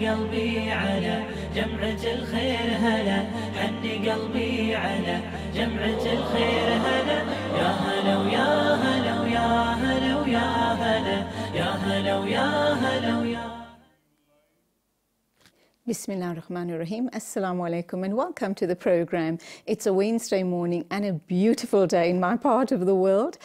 قلبي على جمعة الخير هلا، حني قلبي على جمعة الخير هلا، يا هلا ويا هلا ويا هلا ويا هلا، يا هلا ويا هلا ويا. Bismillah ar-Rahman ar-Rahim. Assalamu alaikum and welcome to the program. It's a Wednesday morning and a beautiful day in my part of the world.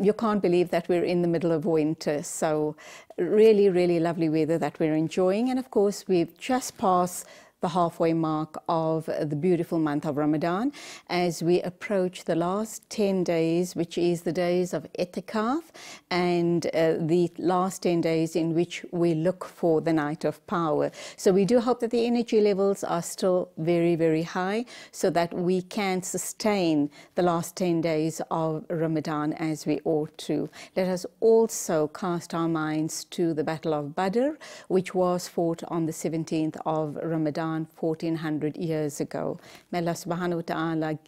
You can't believe that we're in the middle of winter. So really, really lovely weather that we're enjoying. And of course, we've just passed the halfway mark of the beautiful month of Ramadan as we approach the last 10 days, which is the days of Itikaf, and the last 10 days in which we look for the night of power. So we do hope that the energy levels are still very, very high so that we can sustain the last 10 days of Ramadan as we ought to. Let us also cast our minds to the Battle of Badr, which was fought on the 17th of Ramadan 1400 years ago. May Allah subhanahu wa ta'ala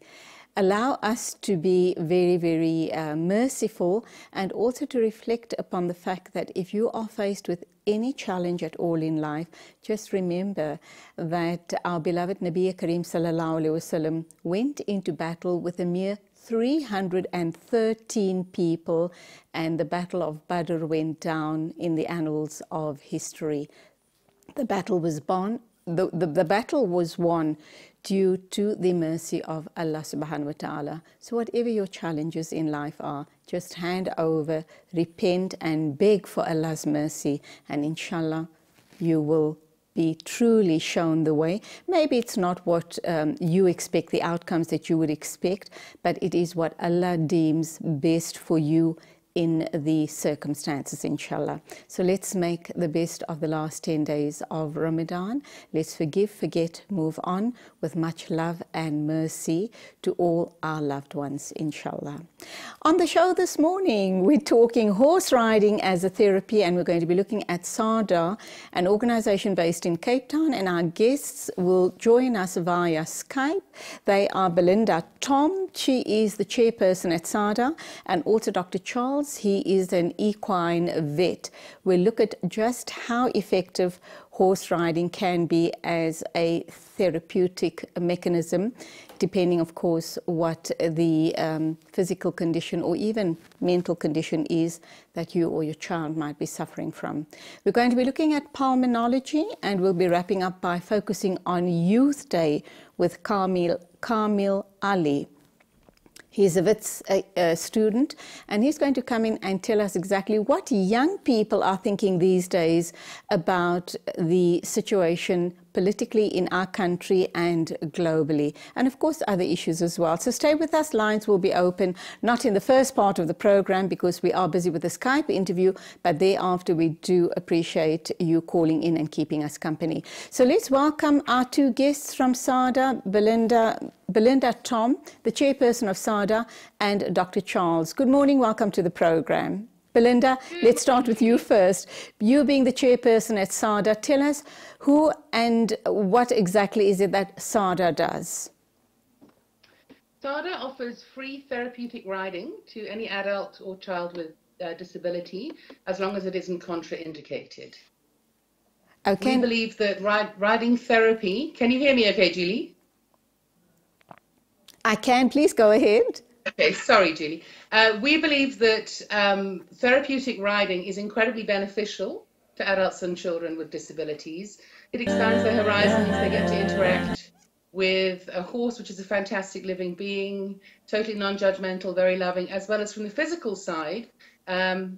allow us to be very, very merciful, and also to reflect upon the fact that if you are faced with any challenge at all in life, just remember that our beloved Nabi Kareem sallallahu alaihi wasallam went into battle with a mere 313 people, and the Battle of Badr went down in the annals of history. The battle was The battle was won due to the mercy of Allah subhanahu wa ta'ala. So whatever your challenges in life are, just hand over, repent and beg for Allah's mercy, and inshallah you will be truly shown the way. Maybe it's not what you expect, the outcomes that you would expect, but it is what Allah deems best for you in the circumstances, inshallah. So let's make the best of the last 10 days of Ramadan. Let's forgive, forget, move on with much love and mercy to all our loved ones, inshallah. On the show this morning, we're talking horse riding as a therapy, and we're going to be looking at SADA, an organization based in Cape Town, and our guests will join us via Skype. They are Belinda Tom, she is the chairperson at SADA, and also Dr. Charles. He is an equine vet. We'll look at just how effective horse riding can be as a therapeutic mechanism, depending, of course, what the physical condition or even mental condition is that you or your child might be suffering from. We're going to be looking at pulmonology, and we'll be wrapping up by focusing on Youth Day with Julie Alli. He's a WITS student, and he's going to come in and tell us exactly what young people are thinking these days about the situation politically in our country and globally, and of course other issues as well. So stay with us. Lines will be open, not in the first part of the program because we are busy with the Skype interview, but thereafter we do appreciate you calling in and keeping us company. So let's welcome our two guests from SADA, Belinda Tom, the chairperson of SADA, and Dr. Charles. Good morning, welcome to the program. Belinda, let's start with you first. You being the chairperson at SADA, tell us who and what exactly is it that SADA does? SADA offers free therapeutic riding to any adult or child with disability, as long as it isn't contraindicated. Okay. We believe that riding therapy... Can you hear me okay, Julie? I can. Please go ahead. Okay, sorry, Julie. We believe that therapeutic riding is incredibly beneficial to adults and children with disabilities. It expands their horizons. They get to interact with a horse, which is a fantastic living being, totally non-judgmental, very loving, as well as from the physical side. The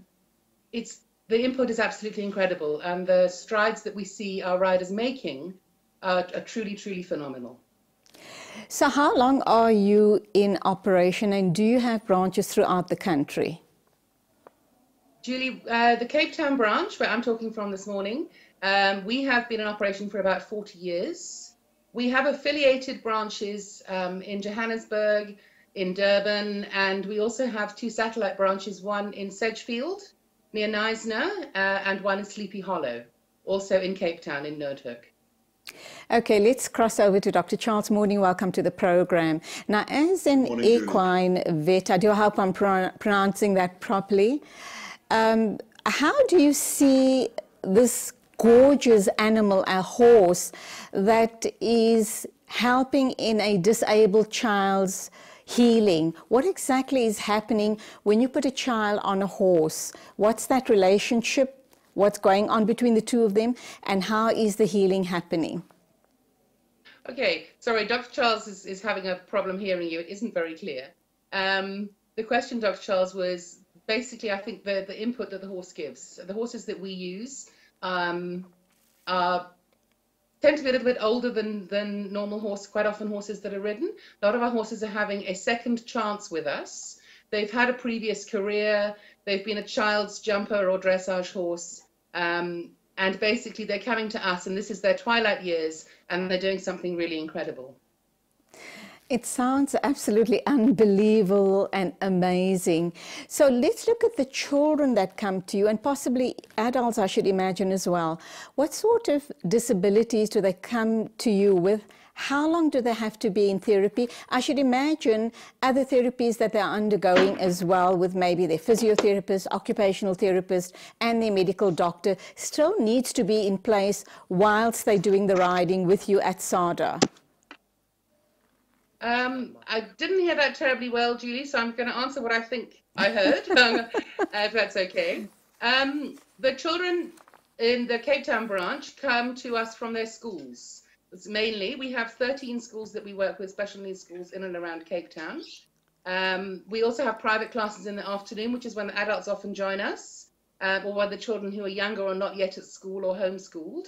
input is absolutely incredible, and the strides that we see our riders making are truly, truly phenomenal. So how long are you in operation, and do you have branches throughout the country? Julie, the Cape Town branch, where I'm talking from this morning, we have been in operation for about 40 years. We have affiliated branches in Johannesburg, in Durban, and we also have two satellite branches, one in Sedgefield, near Knysna, and one in Sleepy Hollow, also in Cape Town, in Noordhoek. Okay, let's cross over to Dr. Charles. Morning, welcome to the program. Now, as an equine vet, I do hope I'm pronouncing that properly. How do you see this gorgeous animal, a horse, that is helping in a disabled child's healing? What exactly is happening when you put a child on a horse? What's that relationship? What's going on between the two of them? And how is the healing happening? Okay, sorry, Dr. Charles is having a problem hearing you. It isn't very clear. The question, Dr. Charles, was basically, I think, the input that the horse gives. The horses that we use tend to be a little bit older than normal horses, quite often horses that are ridden. A lot of our horses are having a second chance with us. They've had a previous career, they've been a child's jumper or dressage horse, and basically they're coming to us, and this is their twilight years, and they're doing something really incredible. It sounds absolutely unbelievable and amazing. So let's look at the children that come to you, and possibly adults, I should imagine, as well. What sort of disabilities do they come to you with? How long do they have to be in therapy? I should imagine other therapies that they're undergoing as well, with maybe their physiotherapist, occupational therapist, and their medical doctor, still needs to be in place whilst they're doing the riding with you at SADA. I didn't hear that terribly well, Julie, so I'm going to answer what I think I heard, if that's okay. The children in the Cape Town branch come to us from their schools. It's mainly, we have 13 schools that we work with, special needs schools in and around Cape Town. We also have private classes in the afternoon, which is when the adults often join us, or when the children who are younger or not yet at school or homeschooled.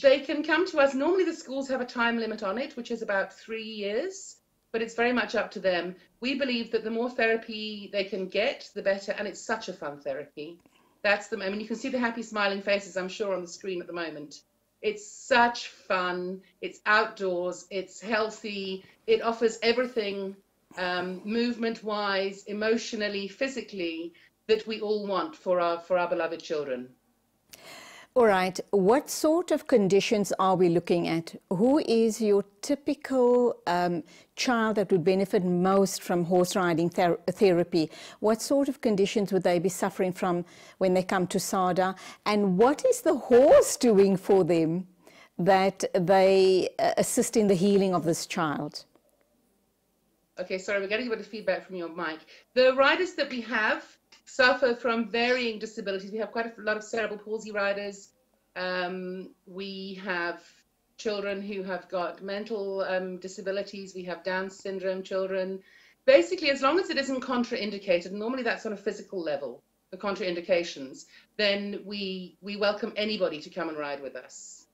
They can come to us. Normally the schools have a time limit on it, which is about 3 years, but it's very much up to them. We believe that the more therapy they can get, the better, and it's such a fun therapy. That's I mean, you can see the happy smiling faces, I'm sure, on the screen at the moment. It's such fun, it's outdoors, it's healthy, it offers everything movement-wise, emotionally, physically, that we all want for our beloved children. All right, what sort of conditions are we looking at? Who is your typical child that would benefit most from horse riding therapy? What sort of conditions would they be suffering from when they come to SADA? And what is the horse doing for them that they assist in the healing of this child? Okay, sorry, we're getting a bit of feedback from your mic. The riders that we have suffer from varying disabilities. We have quite a lot of cerebral palsy riders. We have children who have got mental disabilities. We have Down syndrome children. Basically, as long as it isn't contraindicated, normally that's on a physical level, the contraindications, then we welcome anybody to come and ride with us.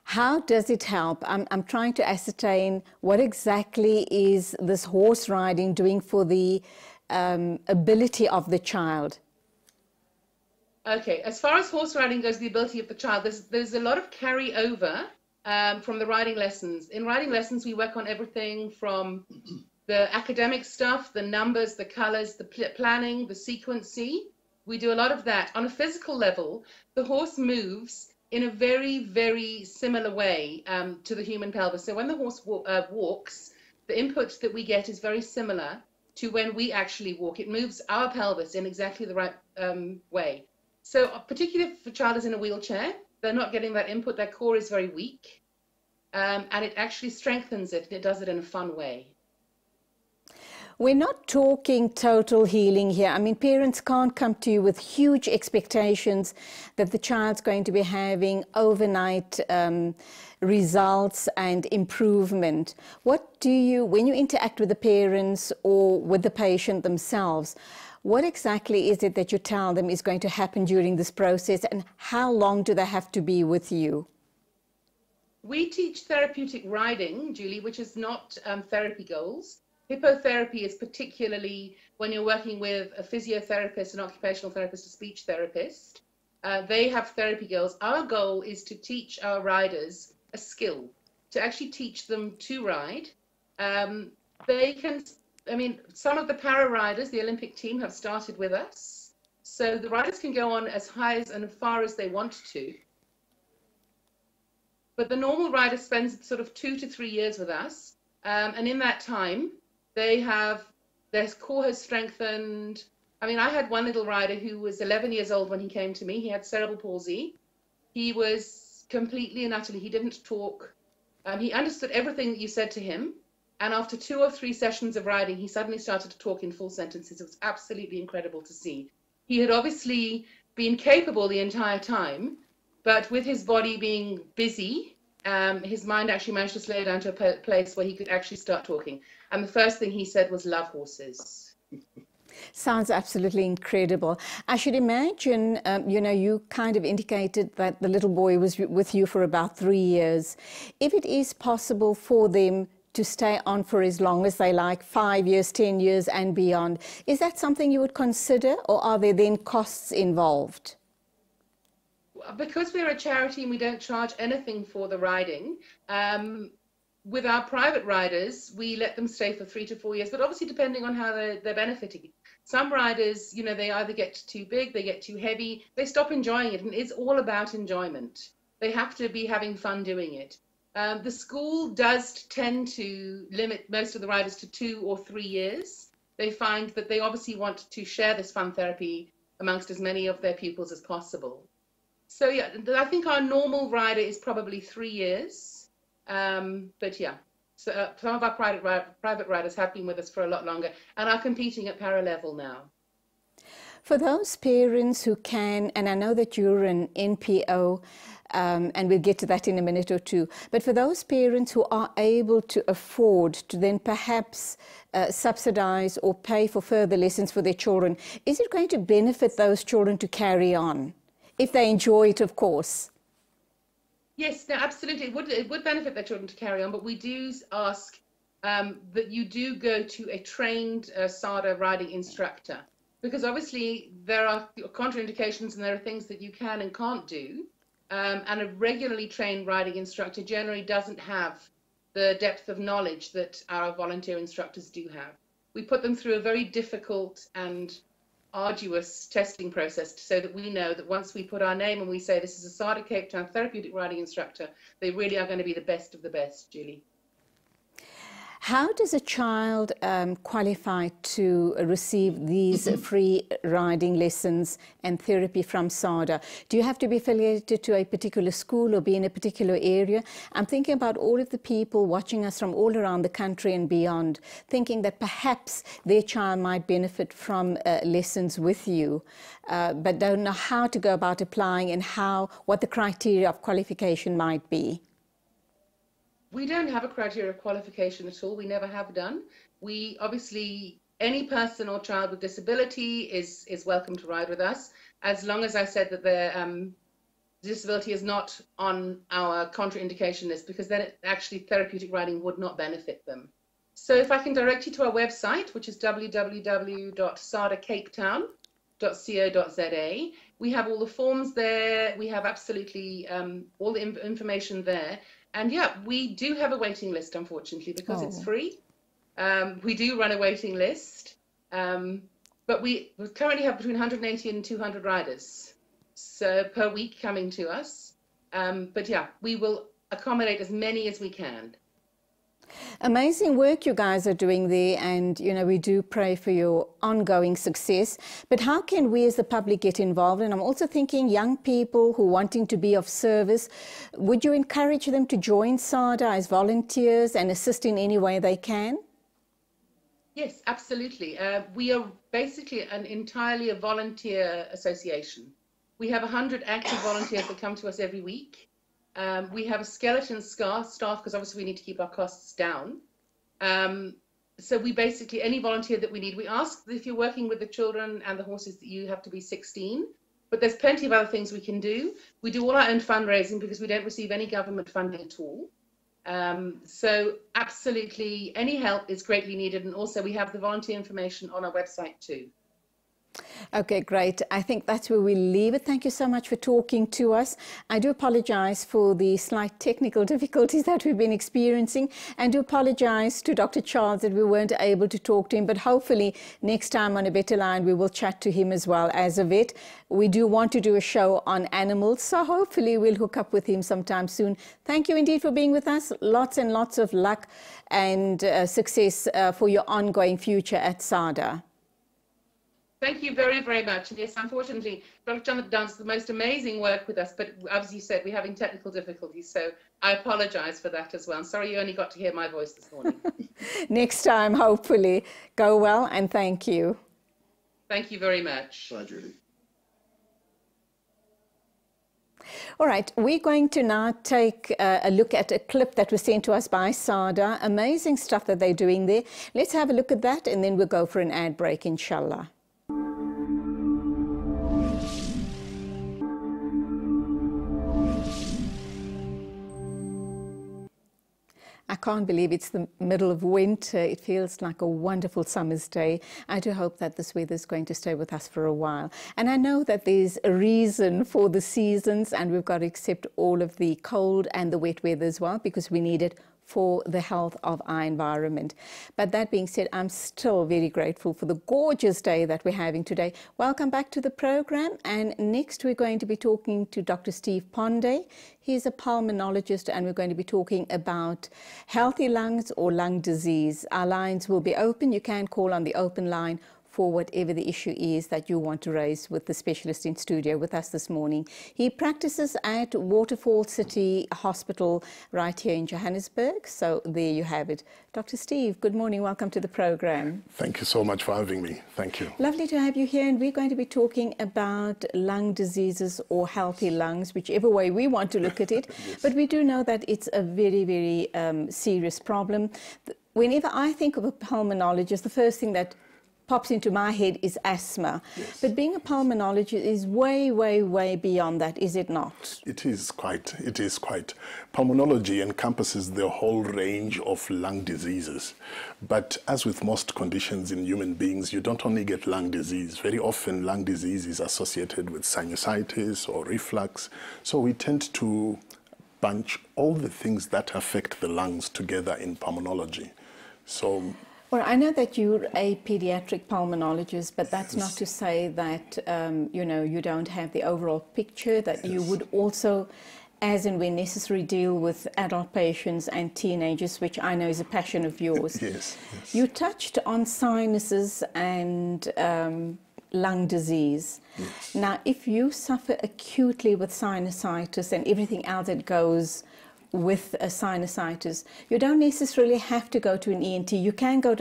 How does it help? I'm trying to ascertain what exactly is this horse riding doing for the ability of the child. Okay, as far as horse riding goes, the ability of the child, there's a lot of carryover from the riding lessons. In riding lessons, we work on everything from the academic stuff, the numbers, the colors, the planning, the sequencing. We do a lot of that. On a physical level, the horse moves in a very, very similar way to the human pelvis. So when the horse walks, the input that we get is very similar to when we actually walk. It moves our pelvis in exactly the right way. So particularly if a child is in a wheelchair, they're not getting that input, their core is very weak, and it actually strengthens it, and it does it in a fun way. We're not talking total healing here. I mean, parents can't come to you with huge expectations that the child's going to be having overnight results and improvement. What do you, when you interact with the parents or with the patient themselves, what exactly is it that you tell them is going to happen during this process, and how long do they have to be with you? We teach therapeutic riding, Julie, which is not therapy goals. Hippotherapy is particularly when you're working with a physiotherapist, an occupational therapist, a speech therapist. They have therapy goals. Our goal is to teach our riders a skill, to actually teach them to ride. They can, I mean, some of the para riders, the Olympic team, have started with us. So the riders can go on as high as and far as they want to. But the normal rider spends sort of 2 to 3 years with us. And in that time, their core has strengthened. I mean, I had one little rider who was 11 years old when he came to me. He had cerebral palsy. He was completely and utterly, he didn't talk. He understood everything that you said to him. And after 2 or 3 sessions of riding, he suddenly started to talk in full sentences. It was absolutely incredible to see. He had obviously been capable the entire time, but with his body being busy, his mind actually managed to slow down to a place where he could actually start talking. And the first thing he said was, "Love horses." Sounds absolutely incredible. I should imagine, you kind of indicated that the little boy was with you for about 3 years. If it is possible for them to stay on for as long as they like, 5 years, 10 years and beyond, is that something you would consider, or are there then costs involved? Because we're a charity and we don't charge anything for the riding, with our private riders, we let them stay for 3 to 4 years, but obviously depending on how they're benefiting. Some riders, they either get too big, they get too heavy, they stop enjoying it, and it's all about enjoyment. They have to be having fun doing it. The school does tend to limit most of the riders to 2 or 3 years. They find that they obviously want to share this fun therapy amongst as many of their pupils as possible. So yeah, I think our normal rider is probably 3 years. But yeah, so some of our private riders have been with us for a lot longer and are competing at para level now. For those parents who can, and I know that you're an NPO, and we'll get to that in a minute or two, but for those parents who are able to afford to then perhaps subsidize or pay for further lessons for their children, is it going to benefit those children to carry on? If they enjoy it, of course. Yes, no, absolutely. It would benefit their children to carry on, but we do ask that you do go to a trained SADA riding instructor, because obviously there are contraindications and there are things that you can and can't do. And a regularly trained riding instructor generally doesn't have the depth of knowledge that our volunteer instructors do have. We put them through a very difficult and arduous testing process so that we know that once we put our name and we say this is a SADA Cape Town therapeutic riding instructor, they really are going to be the best of the best, Julie. How does a child qualify to receive these free riding lessons and therapy from SADA? Do you have to be affiliated to a particular school or be in a particular area? I'm thinking about all of the people watching us from all around the country and beyond, thinking that perhaps their child might benefit from lessons with you, but don't know how to go about applying and what the criteria of qualification might be. We don't have a criteria of qualification at all. We never have done. We obviously, any person or child with disability is welcome to ride with us, as long as I said that their disability is not on our contraindication list, because then actually therapeutic riding would not benefit them. So if I can direct you to our website, which is www.sadacapetown.co.za, we have all the forms there. We have absolutely all the information there. And yeah, we do have a waiting list, unfortunately, because it's free. We do run a waiting list, but we currently have between 180 and 200 riders per week coming to us. But yeah, we will accommodate as many as we can. Amazing work you guys are doing there, and we do pray for your ongoing success. But how can we as the public get involved? And I'm also thinking young people who are wanting to be of service. Would you encourage them to join SADA as volunteers and assist in any way they can? Yes, absolutely. We are basically entirely a volunteer association. We have 100 active volunteers that come to us every week. We have a skeleton staff because obviously we need to keep our costs down. So we basically, any volunteer that we need, we ask that if you're working with the children and the horses that you have to be 16, but there's plenty of other things we can do. We do all our own fundraising because we don't receive any government funding at all. So absolutely any help is greatly needed. And also we have the volunteer information on our website too. Okay, great. I think that's where we leave it. Thank you so much for talking to us. I do apologize for the slight technical difficulties that we've been experiencing, and do apologize to Dr. Charles that we weren't able to talk to him, but hopefully next time on A Better Line we will chat to him as well. As a vet, we do want to do a show on animals, so hopefully we'll hook up with him sometime soon. Thank you indeed for being with us. Lots and lots of luck and success for your ongoing future at SADA. Thank you very, very much. And yes, unfortunately, Dr. Jonathan does the most amazing work with us, but as you said, we're having technical difficulties, so I apologize for that as well. I'm sorry you only got to hear my voice this morning. Next time, hopefully. Go well, and thank you. Thank you very much. Bye, Julie. All right, we're going to now take a look at a clip that was sent to us by SADA. Amazing stuff that they're doing there. Let's have a look at that, and then we'll go for an ad break, inshallah. I can't believe it's the middle of winter. It feels like a wonderful summer's day. I do hope that this weather is going to stay with us for a while. And I know that there's a reason for the seasons, and we've got to accept all of the cold and the wet weather as well, because we need it for the health of our environment. But that being said, I'm still very grateful for the gorgeous day that we're having today. Welcome back to the program, and next we're going to be talking to Dr. Steve Ponde. He's a pulmonologist, and we're going to be talking about healthy lungs or lung disease. Our lines will be open. You can call on the open line for whatever the issue is that you want to raise with the specialist in studio with us this morning. He practices at Waterfall City Hospital right here in Johannesburg. So there you have it. Dr. Steve, good morning. Welcome to the program. Thank you so much for having me. Thank you. Lovely to have you here. And we're going to be talking about lung diseases or healthy lungs, whichever way we want to look at it. Yes. But we do know that it's a very, very serious problem. Whenever I think of a pulmonologist, the first thing that pops into my head is asthma. Yes. But being a pulmonologist is way, way, way beyond that, is it not? It is quite. Pulmonology encompasses the whole range of lung diseases. But as with most conditions in human beings, you don't only get lung disease. Very often lung disease is associated with sinusitis or reflux. So we tend to bunch all the things that affect the lungs together in pulmonology. So well, I know that you're a pediatric pulmonologist, but that's not to say that, you don't have the overall picture, that you would also, as and when necessary, deal with adult patients and teenagers, which I know is a passion of yours. Yes. You touched on sinuses and lung disease. Yes. Now, if you suffer acutely with sinusitis and everything else that goes with a sinusitis, you don't necessarily have to go to an ENT. You can go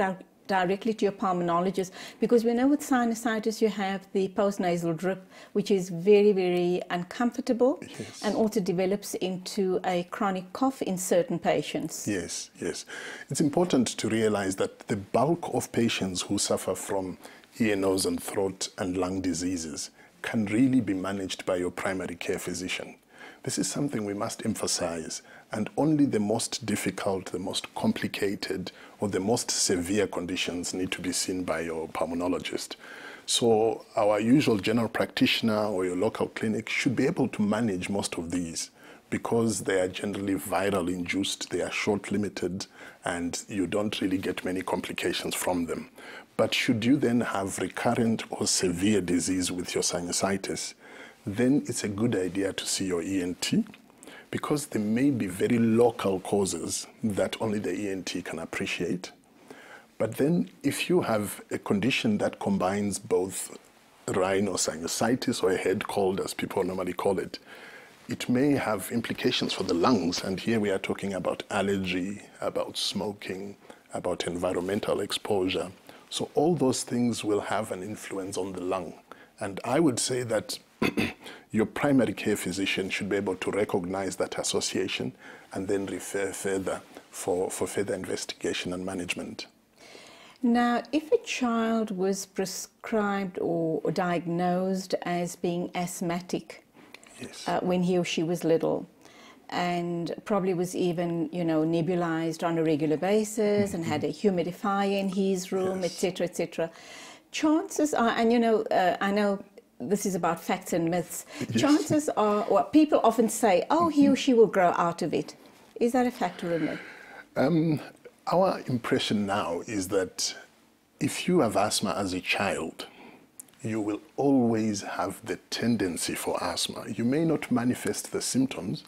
directly to your pulmonologist, because we know with sinusitis you have the postnasal drip, which is very, very uncomfortable. Yes. And also develops into a chronic cough in certain patients. Yes. It's important to realize that the bulk of patients who suffer from ear, nose and throat and lung diseases can really be managed by your primary care physician. This is something we must emphasize, and only the most difficult, the most complicated, or the most severe conditions need to be seen by your pulmonologist. So our usual general practitioner or your local clinic should be able to manage most of these, because they are generally viral induced, they are short-limited, and you don't really get many complications from them. But should you then have recurrent or severe disease with your sinusitis, then it's a good idea to see your ENT, because there may be very local causes that only the ENT can appreciate. But then if you have a condition that combines both rhinosinusitis, or a head cold as people normally call it, it may have implications for the lungs. And here we are talking about allergy, about smoking, about environmental exposure. So all those things will have an influence on the lung. And I would say that your primary care physician should be able to recognize that association and then refer further for further investigation and management. Now, if a child was prescribed or diagnosed as being asthmatic, yes, when he or she was little, and probably was even, nebulized on a regular basis and had a humidifier in his room, yes, etc., etc., chances are, and I know this is about facts and myths, Yes. chances are, well, people often say, oh, he or she will grow out of it. Is that a fact or a myth? Our impression now is that if you have asthma as a child, you will always have the tendency for asthma. You may not manifest the symptoms,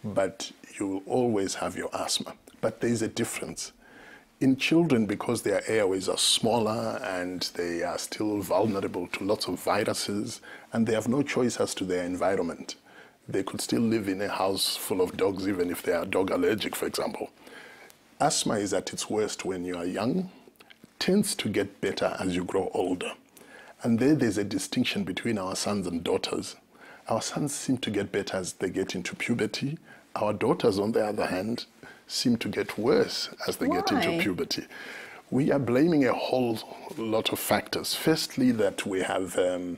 but you will always have your asthma. But there is a difference. In children, because their airways are smaller and they are still vulnerable to lots of viruses, and they have no choice as to their environment. They could still live in a house full of dogs, even if they are dog allergic, for example. Asthma is at its worst when you are young, tends to get better as you grow older. And there's a distinction between our sons and daughters. Our sons seem to get better as they get into puberty. Our daughters, on the other hand, seem to get worse as they get into puberty. We are blaming a whole lot of factors. Firstly, that we have a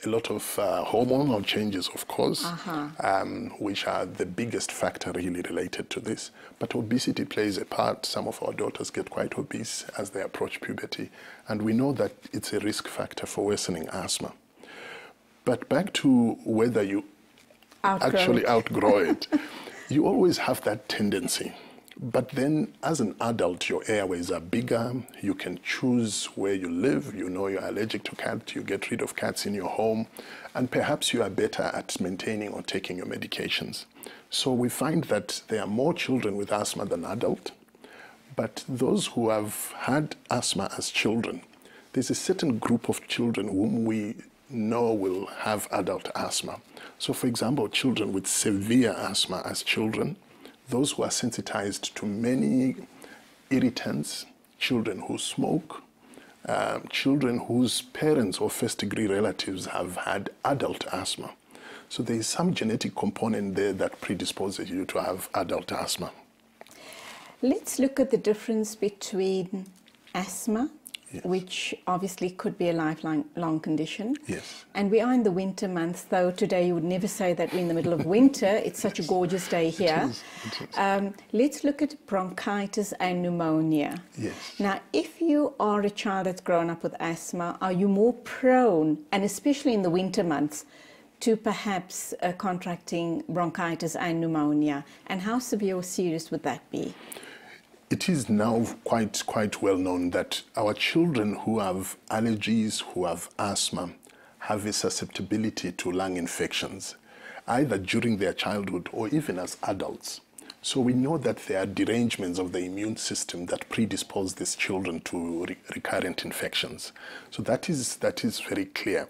lot of hormonal changes, of course, which are the biggest factor really related to this. But obesity plays a part. Some of our daughters get quite obese as they approach puberty. And we know that it's a risk factor for worsening asthma. But back to whether you actually outgrow it, you always have that tendency. But then as an adult, your airways are bigger. You can choose where you live. You know you're allergic to cats. You get rid of cats in your home. And perhaps you are better at maintaining or taking your medications. So we find that there are more children with asthma than adults. But those who have had asthma as children, there's a certain group of children whom we know will have adult asthma. So for example, children with severe asthma as children, those who are sensitized to many irritants, children who smoke, children whose parents or first-degree relatives have had adult asthma. So there is some genetic component there that predisposes you to have adult asthma. Let's look at the difference between asthma, Yes. which obviously could be a lifelong condition. Yes. And we are in the winter months, though today you would never say that we're in the middle of winter. It's such a gorgeous day here. It is. Let's look at bronchitis and pneumonia. Yes. Now, if you are a child that's grown up with asthma, are you more prone, and especially in the winter months, to perhaps contracting bronchitis and pneumonia? And how severe or serious would that be? It is now quite well known that our children who have allergies, who have asthma, have a susceptibility to lung infections, either during their childhood or even as adults. So we know that there are derangements of the immune system that predispose these children to recurrent infections. So that is very clear.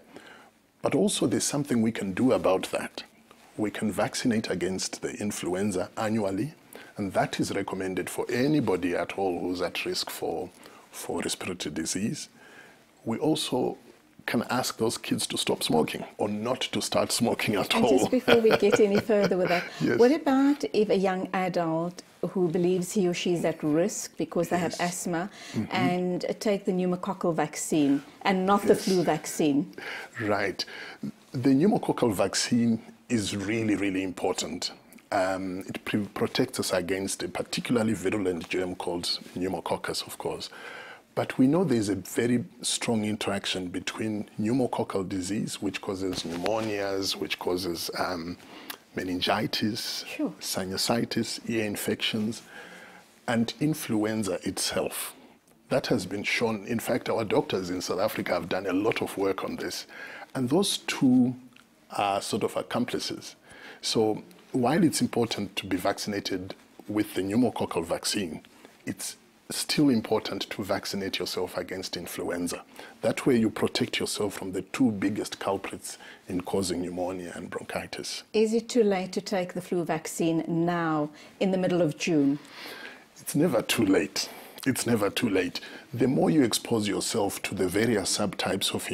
But also there's something we can do about that. We can vaccinate against the influenza annually, and that is recommended for anybody at all who's at risk for respiratory disease. We also can ask those kids to stop smoking or not to start smoking at all. And just before we get any further with that, Yes. What about if a young adult who believes he or she is at risk because they have asthma and take the pneumococcal vaccine and not the flu vaccine? Right. The pneumococcal vaccine is really important. It protects us against a particularly virulent germ called pneumococcus, of course. But we know there's a very strong interaction between pneumococcal disease, which causes pneumonias, which causes meningitis, Sure. sinusitis, ear infections, and influenza itself. That has been shown. In fact, our doctors in South Africa have done a lot of work on this. And those two are sort of accomplices. So while it's important to be vaccinated with the pneumococcal vaccine, it's still important to vaccinate yourself against influenza. That way you protect yourself from the two biggest culprits in causing pneumonia and bronchitis. Is it too late to take the flu vaccine now in the middle of June? It's never too late. It's never too late. The more you expose yourself to the various subtypes of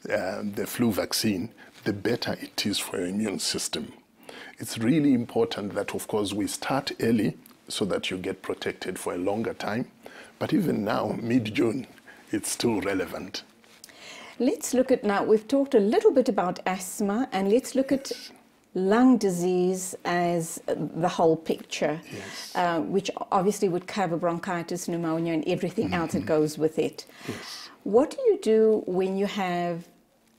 the flu vaccine, the better it is for your immune system. It's really important that, of course, we start early so that you get protected for a longer time. But even now, mid-June, it's still relevant. Let's look at now, we've talked a little bit about asthma, and let's look at lung disease as the whole picture, Yes. which obviously would cover bronchitis, pneumonia, and everything else that goes with it. Yes. What do you do when you have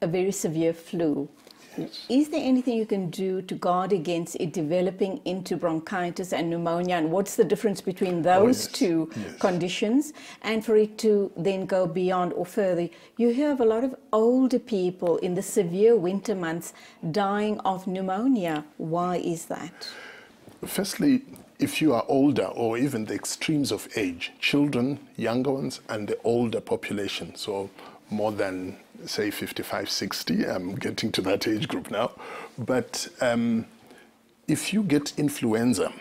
a very severe flu? Yes. Is there anything you can do to guard against it developing into bronchitis and pneumonia? And what's the difference between those yes. two Yes. conditions? And for it to then go beyond or further, you hear of a lot of older people in the severe winter months dying of pneumonia. Why is that? Firstly, if you are older or even the extremes of age, children, younger ones, and the older population, so more than, say, 55, 60, I'm getting to that age group now. But if you get influenza,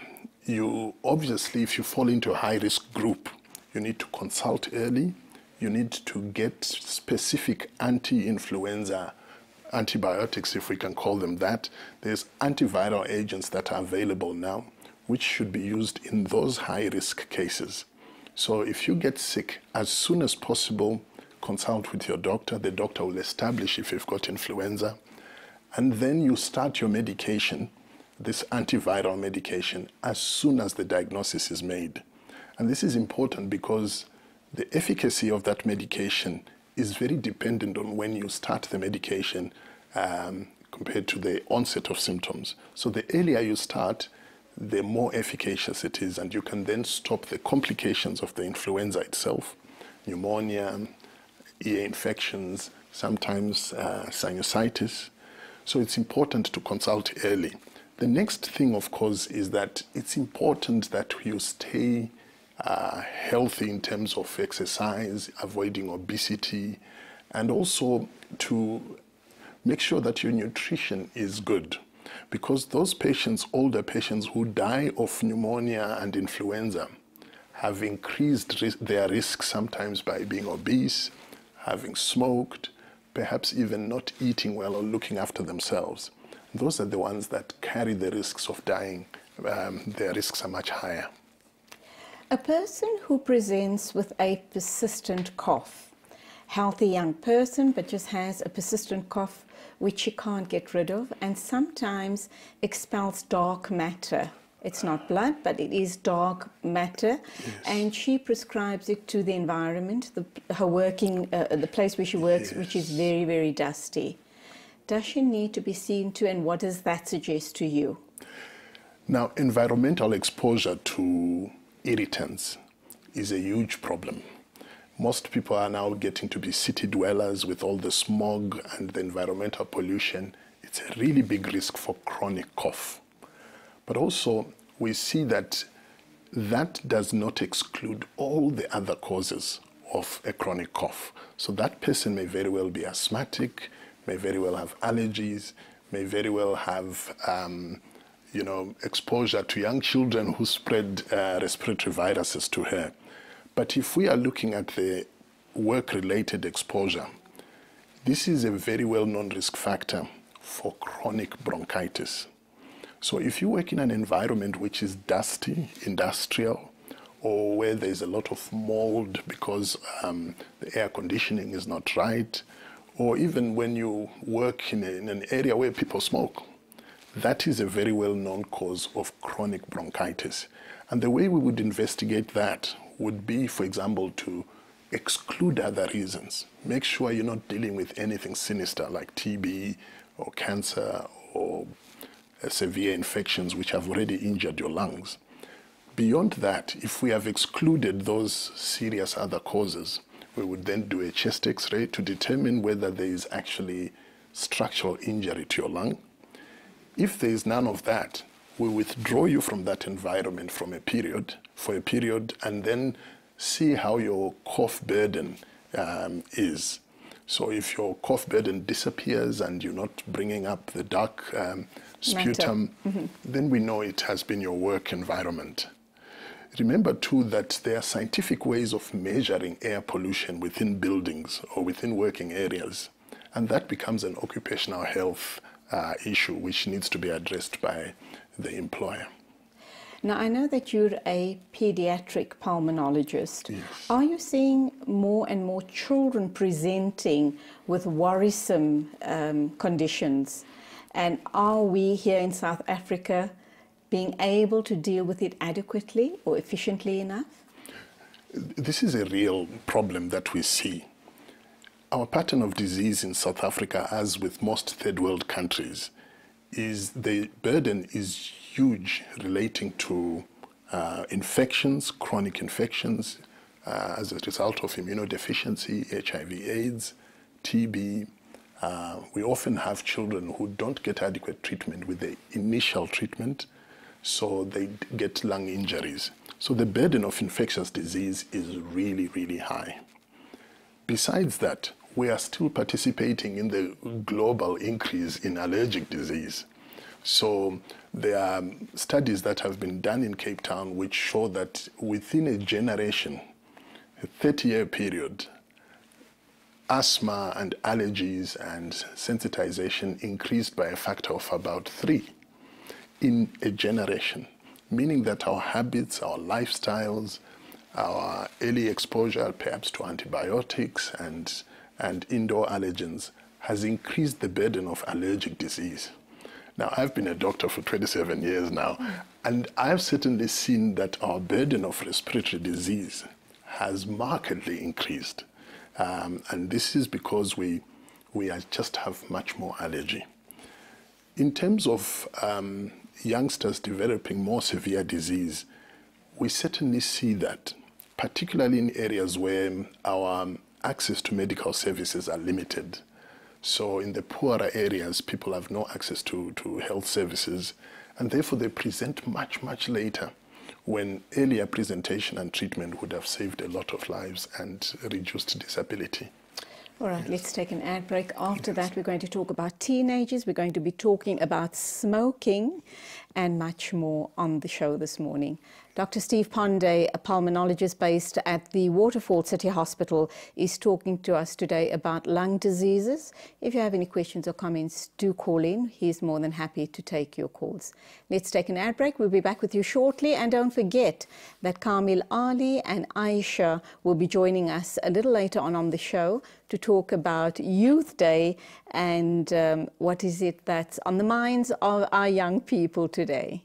you obviously, if you fall into a high-risk group, you need to consult early. You need to get specific anti-influenza antibiotics, if we can call them that. There's antiviral agents that are available now, which should be used in those high-risk cases. So if you get sick, as soon as possible, consult with your doctor. The doctor will establish if you've got influenza. And then you start your medication, this antiviral medication, as soon as the diagnosis is made. And this is important because the efficacy of that medication is very dependent on when you start the medication compared to the onset of symptoms. So the earlier you start, the more efficacious it is, and you can then stop the complications of the influenza itself, pneumonia, ear infections, sometimes sinusitis. So it's important to consult early. The next thing, of course, is that it's important that you stay healthy in terms of exercise, avoiding obesity, and also to make sure that your nutrition is good. Because those patients, older patients who die of pneumonia and influenza, have increased their risk sometimes by being obese, having smoked, perhaps even not eating well or looking after themselves. Those are the ones that carry the risks of dying. Their risks are much higher. A person who presents with a persistent cough, healthy young person, but just has a persistent cough which she can't get rid of, and sometimes expels dark matter. It's not blood, but it is dark matter, Yes. and she prescribes it to the environment, her working, the place where she works, Yes. which is very, very dusty. Does she need to be seen to, and what does that suggest to you? Now, environmental exposure to irritants is a huge problem. Most people are now getting to be city dwellers with all the smog and the environmental pollution. It's a really big risk for chronic cough. But also, we see that that does not exclude all the other causes of a chronic cough. So that person may very well be asthmatic, may very well have allergies, may very well have exposure to young children who spread respiratory viruses to her. But if we are looking at the work-related exposure, this is a very well-known risk factor for chronic bronchitis. So if you work in an environment which is dusty, industrial, or where there's a lot of mold because the air conditioning is not right, or even when you work in an area where people smoke, that is a very well-known cause of chronic bronchitis. And the way we would investigate that would be, for example, to exclude other reasons. Make sure you're not dealing with anything sinister like TB or cancer or severe infections which have already injured your lungs. Beyond that, if we have excluded those serious other causes, we would then do a chest X-ray to determine whether there is actually structural injury to your lung. If there is none of that, we withdraw you from that environment for a period, and then see how your cough burden is. So if your cough burden disappears and you're not bringing up the dark sputum, then we know it has been your work environment. Remember too that there are scientific ways of measuring air pollution within buildings or within working areas, and that becomes an occupational health issue which needs to be addressed by the employer. Now, I know that you're a pediatric pulmonologist. Yes. Are you seeing more and more children presenting with worrisome conditions? And are we here in South Africa being able to deal with it adequately or efficiently enough? This is a real problem that we see. Our pattern of disease in South Africa, as with most third world countries, is the burden is huge relating to infections, chronic infections, as a result of immunodeficiency, HIV/AIDS, TB. We often have children who don't get adequate treatment with the initial treatment, so they get lung injuries. So the burden of infectious disease is really, really high. Besides that, we are still participating in the global increase in allergic disease. So there are studies that have been done in Cape Town which show that within a generation, a 30-year period, asthma and allergies and sensitization increased by a factor of about 3 in a generation, meaning that our habits, our lifestyles, our early exposure perhaps to antibiotics and indoor allergens has increased the burden of allergic disease. Now, I've been a doctor for 27 years now, and I've certainly seen that our burden of respiratory disease has markedly increased. And this is because we just have much more allergy. In terms of youngsters developing more severe disease, we certainly see that, particularly in areas where our access to medical services are limited. So in the poorer areas, people have no access to health services, and therefore they present much, much later, when earlier presentation and treatment would have saved a lot of lives and reduced disability. All right, let's take an ad break. After that, we're going to talk about teenagers. We're going to be talking about smoking and much more on the show this morning. Dr. Steve Pandey, a pulmonologist based at the Waterfall City Hospital, is talking to us today about lung diseases. If you have any questions or comments, do call in. He's more than happy to take your calls. Let's take an ad break. We'll be back with you shortly. And don't forget that Julie Alli and Aisha will be joining us a little later on the show to talk about Youth Day and what is it that's on the minds of our young people today.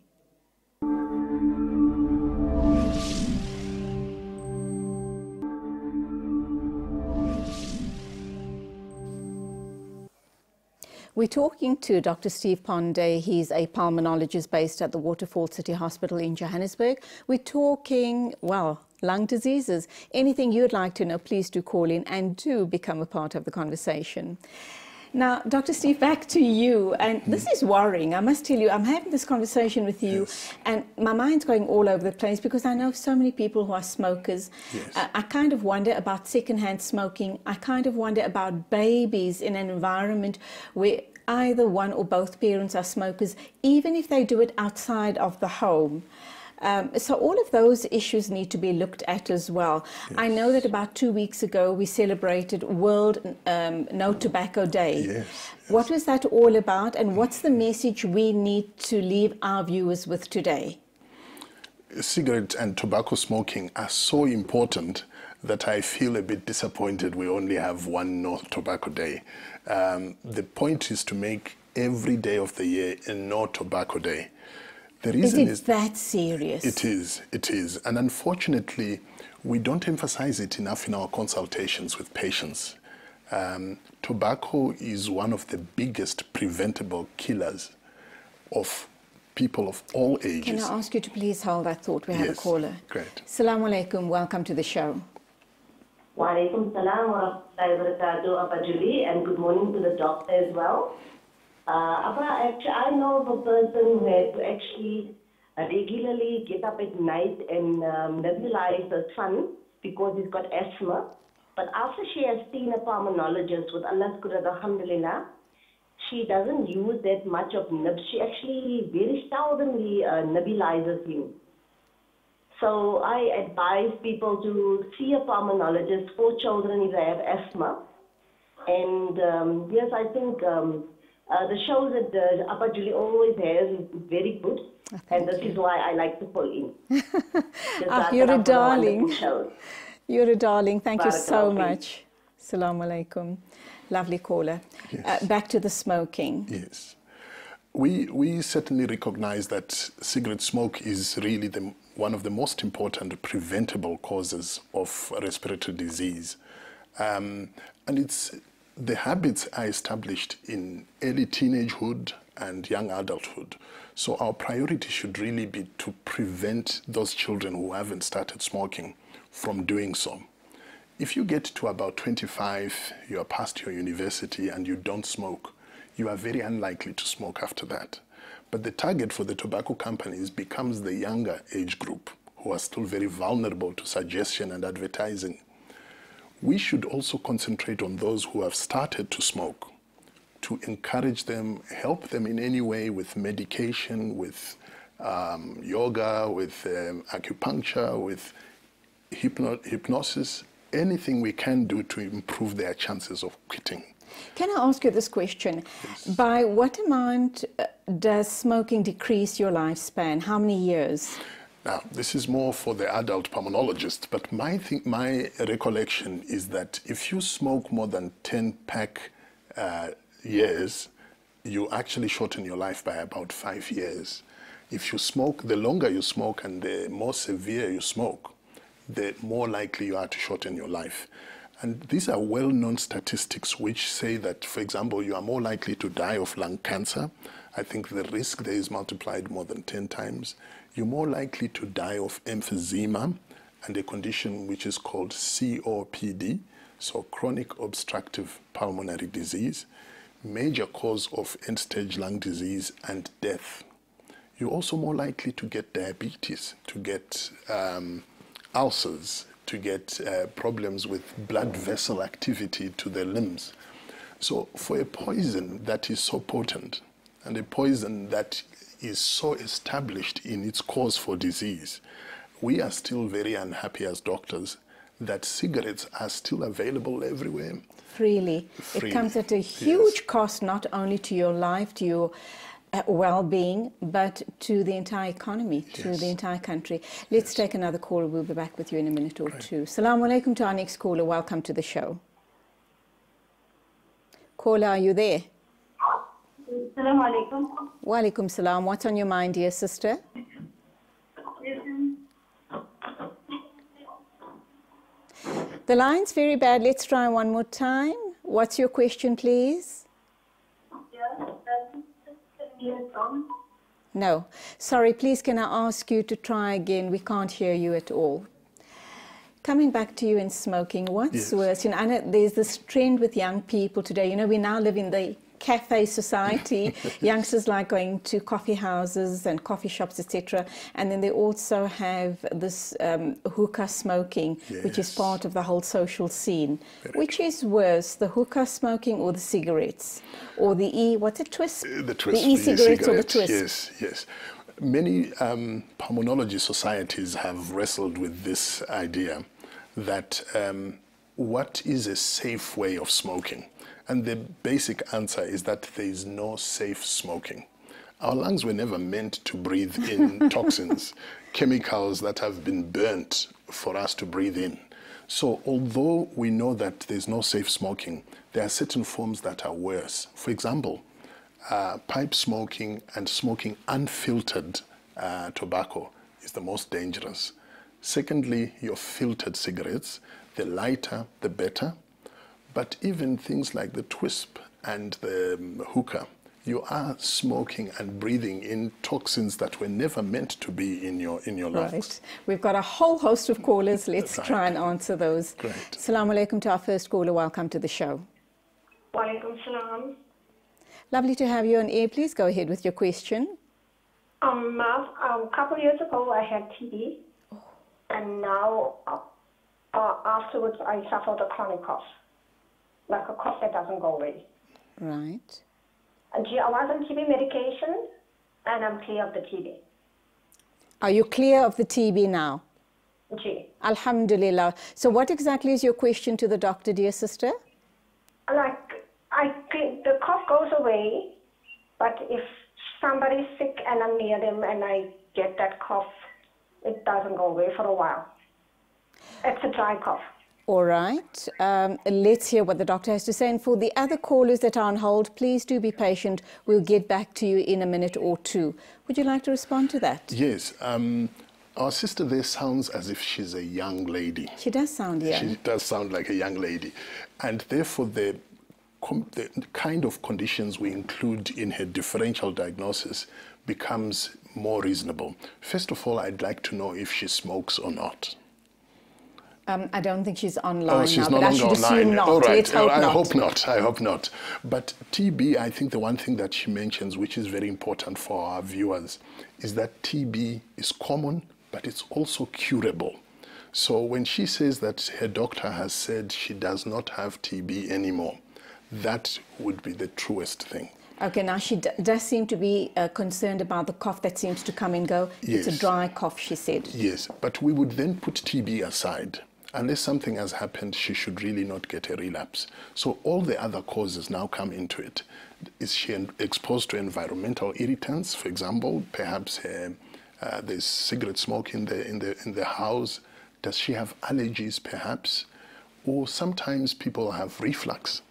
We're talking to Dr. Steve Pandey. He's a pulmonologist based at the Waterfall City Hospital in Johannesburg. We're talking, well, lung diseases. Anything you'd like to know, please do call in and do become a part of the conversation. Now, Dr. Steve, back to you. And this is worrying. I must tell you, I'm having this conversation with you, and my mind's going all over the place because I know so many people who are smokers. I kind of wonder about secondhand smoking. I kind of wonder about babies in an environment where either one or both parents are smokers, even if they do it outside of the home. So all of those issues need to be looked at as well. I know that about 2 weeks ago we celebrated World No Tobacco Day. What was that all about, and what's the message we need to leave our viewers with today? Cigarette and tobacco smoking are so important that I feel a bit disappointed we only have one No Tobacco Day. The point is to make every day of the year a No Tobacco Day. The reason is that serious? It is. And unfortunately, we don't emphasize it enough in our consultations with patients. Tobacco is one of the biggest preventable killers of people of all ages. Can I ask you to please hold that thought? We have a caller. Great. Assalamu alaikum. Welcome to the show. Wa alaikum salam wa rahmatullahi wa barakatuh, Abba Julie, and good morning to the doctor as well. I know of a person who had to actually regularly get up at night and nebulize her son because he's got asthma. But after she has seen a pulmonologist, with Allah's good, alhamdulillah, she doesn't use that much of nibs. She actually very seldomly nebulizes him. So I advise people to see a pulmonologist for children if they have asthma. And yes, I think the shows that Appa Julie always has is very good. And this is why I like to call in. You're a darling. You're a darling. Thank you so much. Assalamu alaikum. Lovely caller. Back to the smoking. Yes. we certainly recognize that cigarette smoke is really one of the most important preventable causes of respiratory disease. And the habits are established in early teenagehood and young adulthood. So our priority should really be to prevent those children who haven't started smoking from doing so. If you get to about 25, you are past your university and you don't smoke, you are very unlikely to smoke after that. But the target for the tobacco companies becomes the younger age group, who are still very vulnerable to suggestion and advertising. We should also concentrate on those who have started to smoke, to encourage them, help them in any way with medication, with yoga, with acupuncture, with hypnosis, anything we can do to improve their chances of quitting. Can I ask you this question? Yes. By what amount does smoking decrease your lifespan? How many years? Now, this is more for the adult pulmonologist, but my recollection is that if you smoke more than 10 pack years, you actually shorten your life by about 5 years. If you smoke, the longer you smoke and the more severe you smoke, the more likely you are to shorten your life. And these are well-known statistics which say that, for example, you are more likely to die of lung cancer. I think the risk there is multiplied more than 10 times. You're more likely to die of emphysema and a condition which is called COPD, so chronic obstructive pulmonary disease, major cause of end-stage lung disease and death. You're also more likely to get diabetes, to get ulcers, to get problems with blood vessel activity to the limbs. So for a poison that is so potent and a poison that is so established in its cause for disease, we are still very unhappy as doctors that cigarettes are still available everywhere. Freely. It comes at a huge cost, not only to your life, to your well-being, but to the entire economy, to the entire country. Let's take another call. We'll be back with you in a minute or two. Assalamu alaikum to our next caller. Welcome to the show. Caller, are you there? Assalamu alaikum. Wa alaikum salam. What's on your mind, dear sister? The line's very bad. Let's try one more time. What's your question, please? No. Sorry, please can I ask you to try again? We can't hear you at all. Coming back to you in smoking, what's worse? You know, I know there's this trend with young people today. You know, we now live in the cafe society. Youngsters like going to coffee houses and coffee shops, etc. And then they also have this hookah smoking, which is part of the whole social scene. Which is worse, the hookah smoking or the cigarettes? Or the what's it, twist? The twist. The e-cigarettes or the twist? Yes, yes. Many pulmonology societies have wrestled with this idea that what is a safe way of smoking? And the basic answer is that there is no safe smoking. Our lungs were never meant to breathe in toxins, chemicals that have been burnt for us to breathe in. So although we know that there's no safe smoking, there are certain forms that are worse. For example, pipe smoking and smoking unfiltered tobacco is the most dangerous. Secondly, your filtered cigarettes, the lighter, the better. But even things like the twisp and the hookah, you are smoking and breathing in toxins that were never meant to be in your lungs. Right. We've got a whole host of callers. Let's try and answer those. Great. Assalamu alaikum to our first caller. Welcome to the show. Wa alaikum salam. Lovely to have you on air. Please go ahead with your question. A couple of years ago, I had TB, and now afterwards, I suffered a chronic cough, like a cough that doesn't go away. Right. And I was on TB medication, and I'm clear of the TB. Are you clear of the TB now? Gee. Alhamdulillah. So what exactly is your question to the doctor, dear sister? Like, the cough goes away, but if somebody's sick and I'm near them and I get that cough, it doesn't go away for a while. It's a dry cough. All right. Let's hear what the doctor has to say. And for the other callers that are on hold, please do be patient. We'll get back to you in a minute or two. Would you like to respond to that? Yes. Our sister there sounds as if she's a young lady. She does sound young. She does sound like a young lady. And therefore, the kind of conditions we include in her differential diagnosis becomes more reasonable. First of all, I'd like to know if she smokes or not. I don't think she's online she's now, no but I longer should online. assume not. All right. Let's hope I not. hope not. I hope not. But TB, I think the one thing that she mentions, which is very important for our viewers, is that TB is common, but it's also curable. So when she says that her doctor has said she does not have TB anymore, that would be the truest thing. Okay, now she does seem to be concerned about the cough that seems to come and go. Yes. It's a dry cough, she said. Yes, but we would then put TB aside. Unless something has happened, she should really not get a relapse. So all the other causes now come into it. Is she exposed to environmental irritants? For example, perhaps there's cigarette smoke in the house. Does she have allergies, perhaps? Or sometimes people have reflux,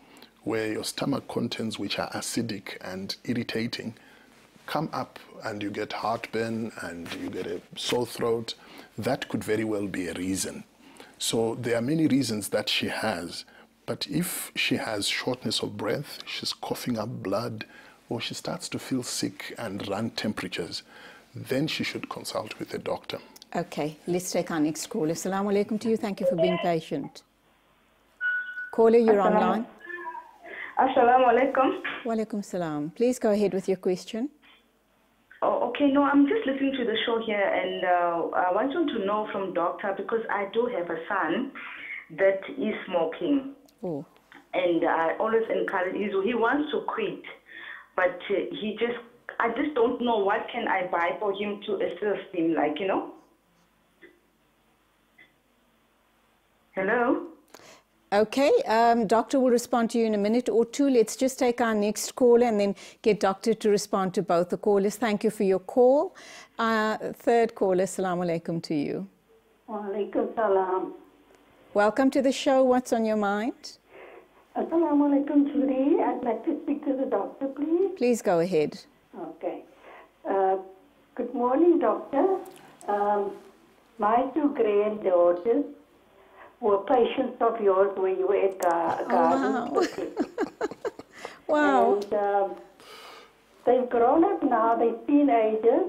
where your stomach contents, which are acidic and irritating, come up and you get heartburn and you get a sore throat. That could very well be a reason. So there are many reasons that she has, but if she has shortness of breath, she's coughing up blood, or she starts to feel sick and run temperatures, then she should consult with a doctor. Okay, let's take our next caller. Assalamu alaikum to you. Thank you for being patient. Caller, you're online. Assalamu alaikum. Wa alaikum salam. Please go ahead with your question. Oh, okay. No, I'm just listening to the show here, and I want you to know from doctor, because I do have a son that is smoking. Oh. And I always encourage him. He wants to quit, but I just don't know what can I buy for him to assist him, like, you know. Hello? Okay, doctor will respond to you in a minute or two. Let's just take our next caller and then get doctor to respond to both the callers. Thank you for your call. Third caller, assalamu alaikum to you. Wa alaikum salam. Welcome to the show. What's on your mind? Assalamu alaikum, Julie. I'd like to speak to the doctor, please. Please go ahead. Okay. Good morning, doctor. My two granddaughters were patients of yours when you were at Garden. Wow. And they've grown up now, they're teenagers,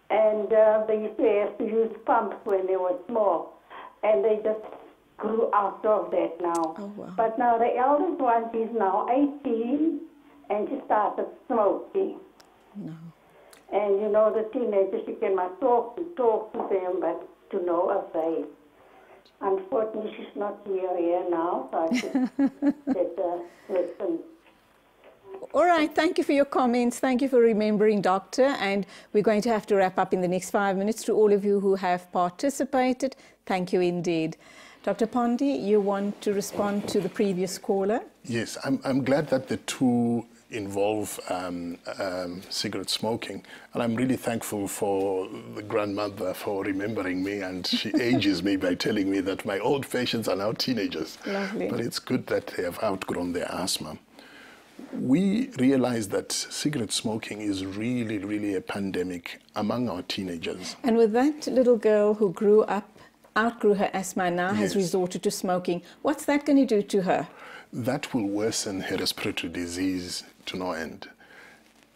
and they used to have to use pumps when they were small. And they just grew out of that now. Oh, wow. But now the eldest one is now 18, and she started smoking. No. And you know, the teenagers, you cannot talk to them, but to no avail. Unfortunately, she's not here now, so I should listen. All right, thank you for your comments. Thank you for remembering, doctor. And we're going to have to wrap up in the next 5 minutes. To all of you who have participated, thank you indeed. Dr. Pondi, you want to respond to the previous caller? Yes, I'm glad that the two involve cigarette smoking, and I'm really thankful for the grandmother for remembering me, and she ages me by telling me that my old patients are now teenagers. Lovely. But it's good that they have outgrown their asthma. We realize that cigarette smoking is really, really a pandemic among our teenagers. And with that little girl who outgrew her asthma and now has Yes. resorted to smoking, what's that going to do to her? That will worsen her respiratory disease to no end.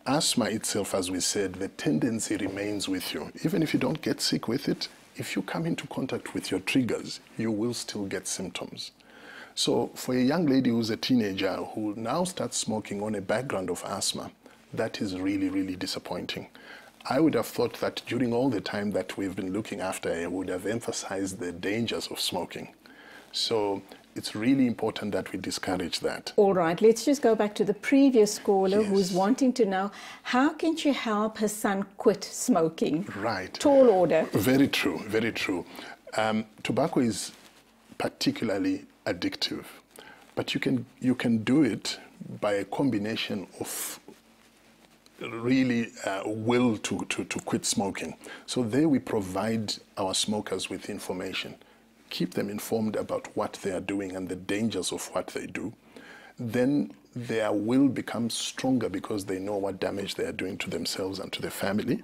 Asthma itself, as we said, the tendency remains with you. Even if you don't get sick with it, if you come into contact with your triggers, you will still get symptoms. So for a young lady who's a teenager who now starts smoking on a background of asthma, that is really, really disappointing. I would have thought that during all the time that we've been looking after her, we would have emphasized the dangers of smoking. So it's really important that we discourage that. All right, let's just go back to the previous caller who's Yes. wanting to know, how can she help her son quit smoking? Right. Tall order. Very true, very true. Tobacco is particularly addictive, but you can do it by a combination of really will to quit smoking. So there we provide our smokers with information. keep them informed about what they are doing and the dangers of what they do, then their will becomes stronger because they know what damage they are doing to themselves and to their family.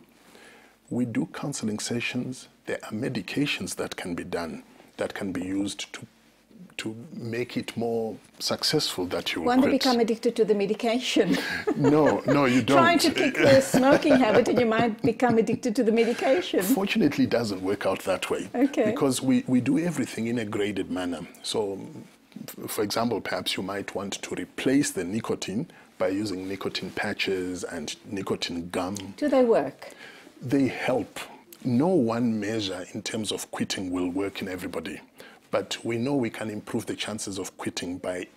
We do counseling sessions. There are medications that can be done, that can be used to make it more successful that you will Want quit. to become addicted to the medication? No, you don't. Trying to kick the smoking habit and you might become addicted to the medication. Fortunately, it doesn't work out that way. Okay. Because we do everything in a graded manner. So, for example, perhaps you might want to replace the nicotine by using nicotine patches and nicotine gum. Do they work? They help. No one measure in terms of quitting will work in everybody. But we know we can improve the chances of quitting by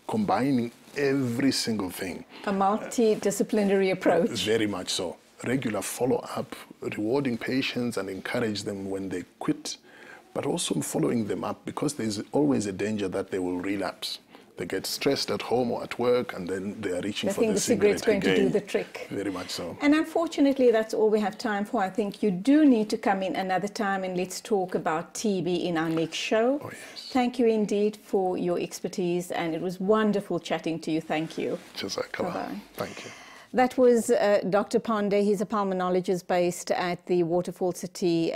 combining every single thing. A multidisciplinary approach. Very much so. Regular follow-up, rewarding patients and encourage them when they quit, but also following them up, because there's always a danger that they will relapse. They get stressed at home or at work, and then they are reaching for the cigarette going again. to do the trick. Very much so. And unfortunately, that's all we have time for. I think you do need to come in another time and let's talk about TB in our next show. Oh, yes. Thank you indeed for your expertise, and it was wonderful chatting to you. Thank you. Jazakallah. Bye-bye. Thank you. That was Dr. Pandey. He's a pulmonologist based at the Waterfall City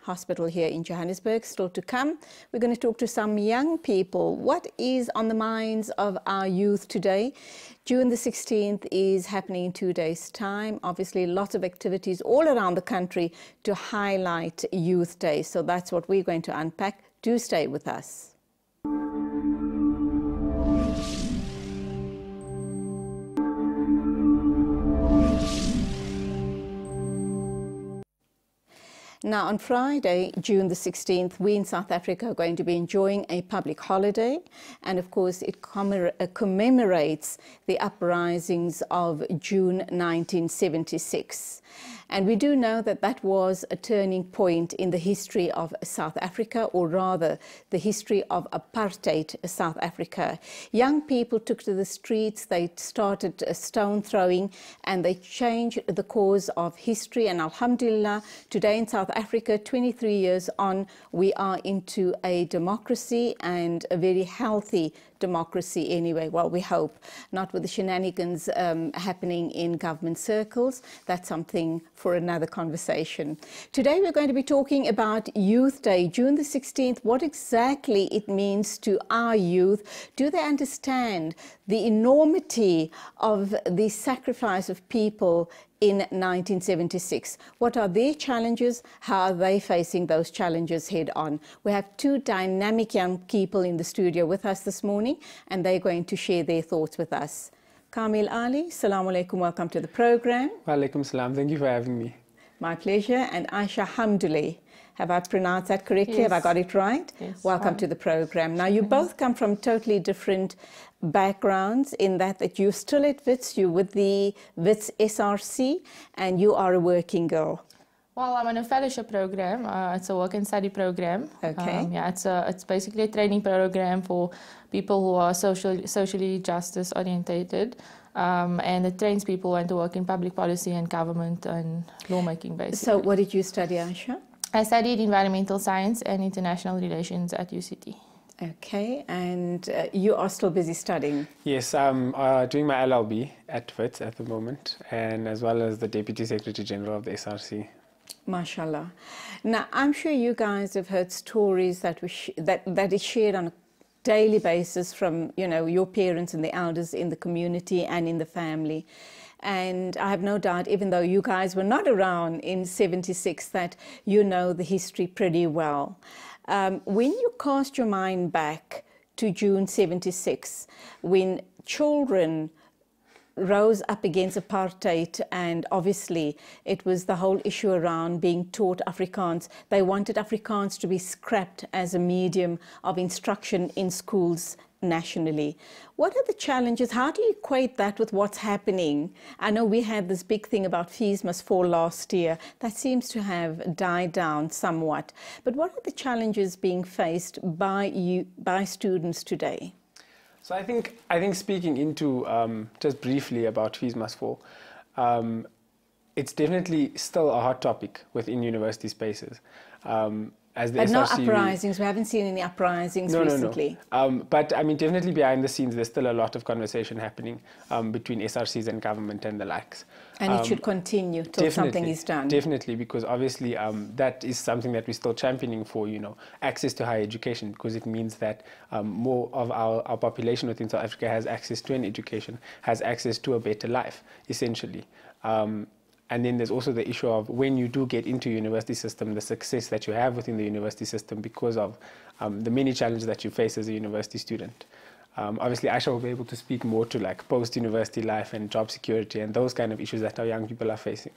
Hospital here in Johannesburg. Still to come, we're going to talk to some young people. What is on the minds of our youth today? June the 16th is happening in 2 days' time. Obviously, lots of activities all around the country to highlight Youth Day. So that's what we're going to unpack. Do stay with us. Now, on Friday, June the 16th, we in South Africa are going to be enjoying a public holiday. And of course, it commemorates the uprisings of June 1976. And we do know that that was a turning point in the history of South Africa, or rather the history of apartheid South Africa. Young people took to the streets, they started stone throwing, and they changed the course of history. And alhamdulillah, today in South Africa, 23 years on, we are into a democracy, and a very healthy democracy anyway. Well, we hope, not with the shenanigans happening in government circles. That's something for another conversation. Today we're going to be talking about Youth Day, June the 16th, what exactly it means to our youth. Do they understand the enormity of the sacrifice of people in 1976? What are their challenges? How are they facing those challenges head on? We have two dynamic young people in the studio with us this morning, and they're going to share their thoughts with us. Julie Alli, Assalamu alaikum, welcome to the program. Wa alaikum salam, thank you for having me. My pleasure. And Aisha Hamdulillah, have I pronounced that correctly? Yes. Have I got it right? Yes. Welcome to the program. Now, you both come from totally different backgrounds in that you're still at WITS, you're with the WITS SRC, and you are a working girl. Well, I'm on a fellowship program. It's a work and study program. Okay. Yeah, it's basically a training program for people who are socially justice orientated, and it trains people when to work in public policy and government and lawmaking, basically. So, what did you study, Aisha? I studied environmental science and international relations at UCT. Okay, and you are still busy studying? Yes, I'm doing my LLB at WITS at the moment, and as well as the Deputy Secretary General of the SRC. MashaAllah. Now, I'm sure you guys have heard stories that that is shared on a daily basis from, you know, your parents and the elders in the community and in the family. And I have no doubt, even though you guys were not around in 76, that you know the history pretty well. When you cast your mind back to June 76, when children rose up against apartheid, and obviously it was the whole issue around being taught Afrikaans. They wanted Afrikaans to be scrapped as a medium of instruction in schools nationally. What are the challenges? How do you equate that with what's happening? I know we had this big thing about fees must fall last year. That seems to have died down somewhat. But what are the challenges being faced by students today? So I think speaking into just briefly about fees must fall, it's definitely still a hot topic within university spaces. as the But no SRC, uprisings. We haven't seen any uprisings recently. No. But I mean, definitely behind the scenes, there's still a lot of conversation happening between SRCs and government and the likes. And it should continue till something is done. Definitely, because obviously that is something that we're still championing for, access to higher education, because it means that more of our population within South Africa has access to an education, has access to a better life, essentially. And then there's also the issue of when you do get into university system, the success that you have within the university system because of the many challenges that you face as a university student. Obviously, Aisha will be able to speak more to like post-university life and job security and those kind of issues that our young people are facing.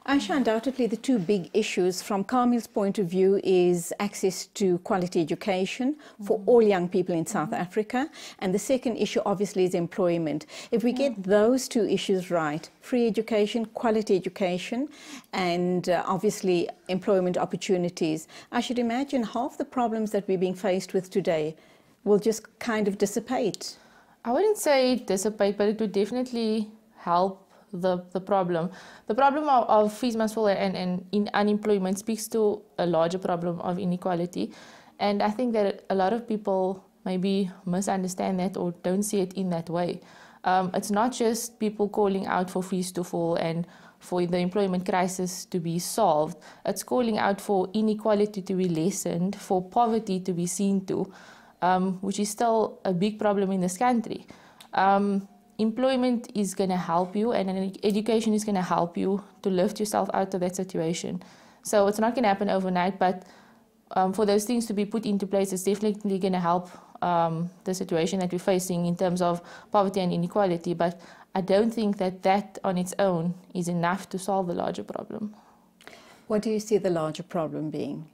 Aisha, undoubtedly the two big issues from Kamil's point of view is access to quality education for all young people in South Africa. And the second issue obviously is employment. If we get those two issues right, free education, quality education, and obviously employment opportunities, I should imagine half the problems that we're being faced with today will just kind of dissipate. I wouldn't say dissipate, but it would definitely help the problem. The problem of fees must fall and in unemployment speaks to a larger problem of inequality. And I think that a lot of people maybe misunderstand that or don't see it in that way. It's not just people calling out for fees to fall and for the employment crisis to be solved. It's calling out for inequality to be lessened, for poverty to be seen to, which is still a big problem in this country. Employment is going to help you, and education is going to help you to lift yourself out of that situation. So it's not going to happen overnight, but for those things to be put into place, it's definitely going to help the situation that we're facing in terms of poverty and inequality. But I don't think that on its own is enough to solve the larger problem. What do you see the larger problem being?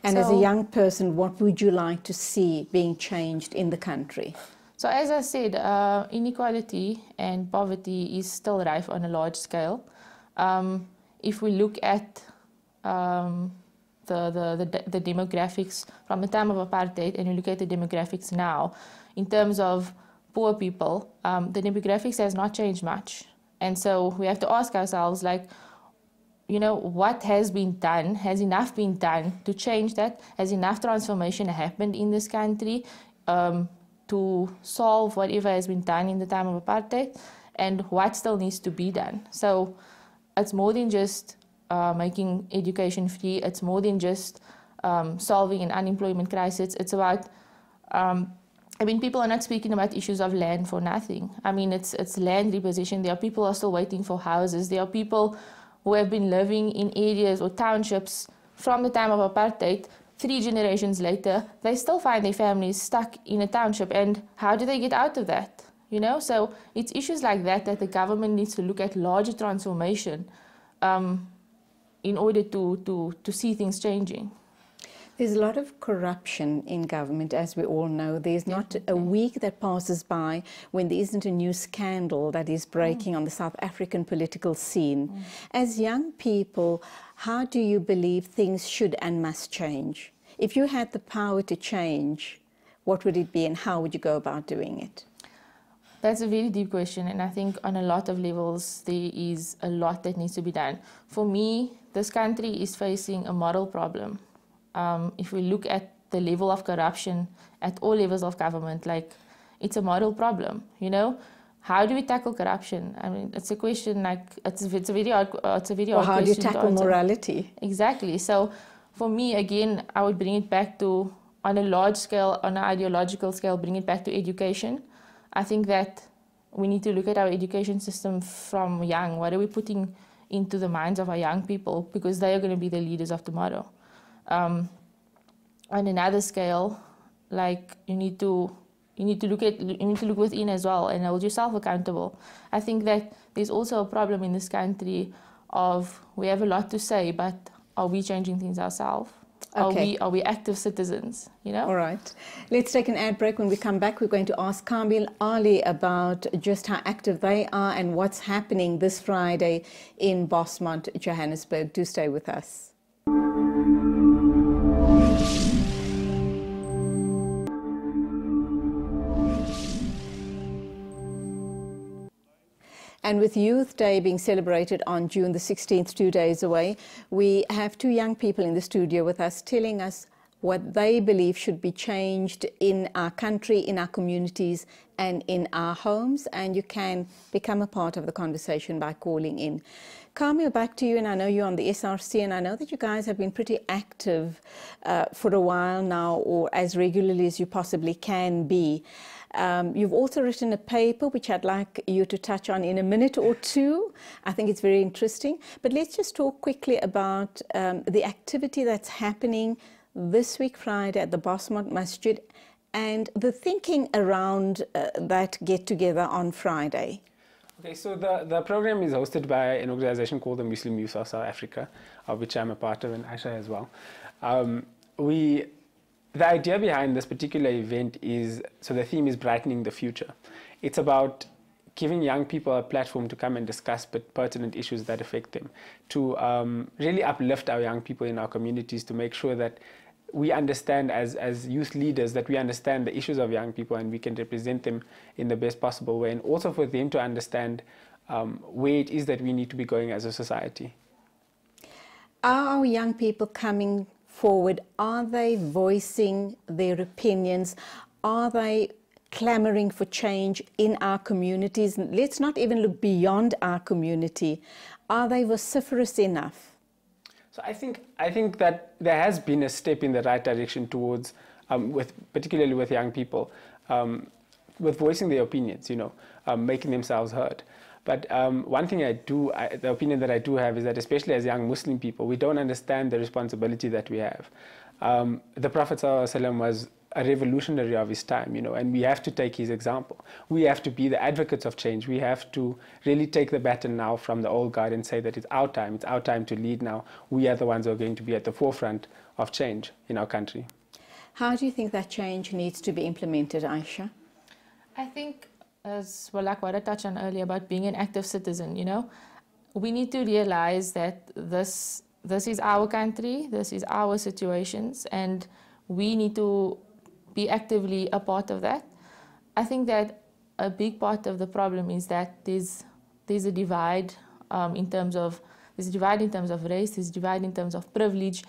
And as a young person, what would you like to see being changed in the country? So as I said, inequality and poverty is still rife on a large scale. If we look at the demographics from the time of apartheid and we look at the demographics now, in terms of poor people, the demographics has not changed much. And so we have to ask ourselves, like, what has been done? Has enough been done to change that? Has enough transformation happened in this country to solve whatever has been done in the time of apartheid, and what still needs to be done? So it's more than just making education free. It's more than just solving an unemployment crisis. It's about, people are not speaking about issues of land for nothing. It's land repossession. There are people who are still waiting for houses. There are people who have been living in areas or townships from the time of apartheid. 3 generations later, they still find their families stuck in a township. And how do they get out of that? So it's issues like that the government needs to look at larger transformation in order to see things changing. There's a lot of corruption in government, as we all know. There's not a week that passes by when there isn't a new scandal that is breaking on the South African political scene. As young people, how do you believe things should and must change? If you had the power to change, what would it be and how would you go about doing it? That's a very deep question, and I think on a lot of levels there is a lot that needs to be done. For me, this country is facing a moral problem. If we look at the level of corruption at all levels of government, it's a moral problem, How do we tackle corruption? It's a question it's a very hard question. Or how do you tackle morality? Exactly. So for me, again, I would bring it back to, on a large scale, on an ideological scale, bring it back to education. I think that we need to look at our education system from young. What are we putting into the minds of our young people? Because they are going to be the leaders of tomorrow. On another scale, you need to look within as well and hold yourself accountable. I think that there's also a problem in this country of we have a lot to say, but are we changing things ourselves? Okay. Are we active citizens? All right. Let's take an ad break. When we come back, we're going to ask Julie Alli about just how active they are and what's happening this Friday in Bosmont, Johannesburg. Do stay with us. And And with Youth Day being celebrated on June the 16th, 2 days away, we have two young people in the studio with us telling us what they believe should be changed in our country, in our communities, and in our homes. And you can become a part of the conversation by calling in. Carmel, back to you, and I know you're on the SRC, and I know that you guys have been pretty active for a while now, or as regularly as you possibly can be. You've also written a paper, which I'd like you to touch on in a minute or two. I think it's very interesting. But let's just talk quickly about the activity that's happening this week, Friday, at the Bosmont Masjid, and the thinking around that get-together on Friday. Okay, so the program is hosted by an organization called the Muslim Youth of South Africa, of which I'm a part of, and Aisha as well. The idea behind this particular event is, so the theme is brightening the future. It's about giving young people a platform to come and discuss pertinent issues that affect them, to really uplift our young people in our communities, to make sure that we understand as youth leaders that we understand the issues of young people and we can represent them in the best possible way, and also for them to understand where it is that we need to be going as a society. Are our young people coming forward? Are they voicing their opinions? Are they clamoring for change in our communities? Let's not even look beyond our community. Are they vociferous enough? So I think that there has been a step in the right direction towards, particularly with young people, with voicing their opinions, making themselves heard. But one thing the opinion that I do have is that, especially as young Muslim people, we don't understand the responsibility that we have. The Prophet ﷺ was a revolutionary of his time, and we have to take his example. We have to be the advocates of change. We have to really take the baton now from the old guard and say that it's our time to lead now. We are the ones who are going to be at the forefront of change in our country. How do you think that change needs to be implemented, Aisha? I think, as well, like what I touched on earlier about being an active citizen, we need to realize that this is our country, this is our situations, and we need to be actively a part of that. I think that a big part of the problem is that there's a divide in terms of race, there's a divide in terms of privilege,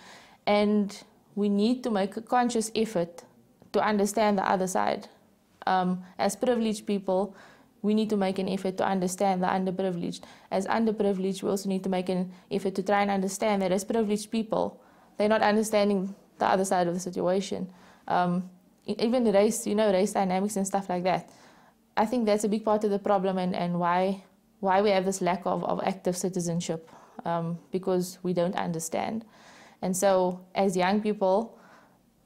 and we need to make a conscious effort to understand the other side. As privileged people, we need to make an effort to understand the underprivileged. As underprivileged, we also need to make an effort to try and understand that as privileged people, they're not understanding the other side of the situation. Even race, race dynamics and stuff like that. I think that's a big part of the problem and why we have this lack of active citizenship, because we don't understand. And so as young people,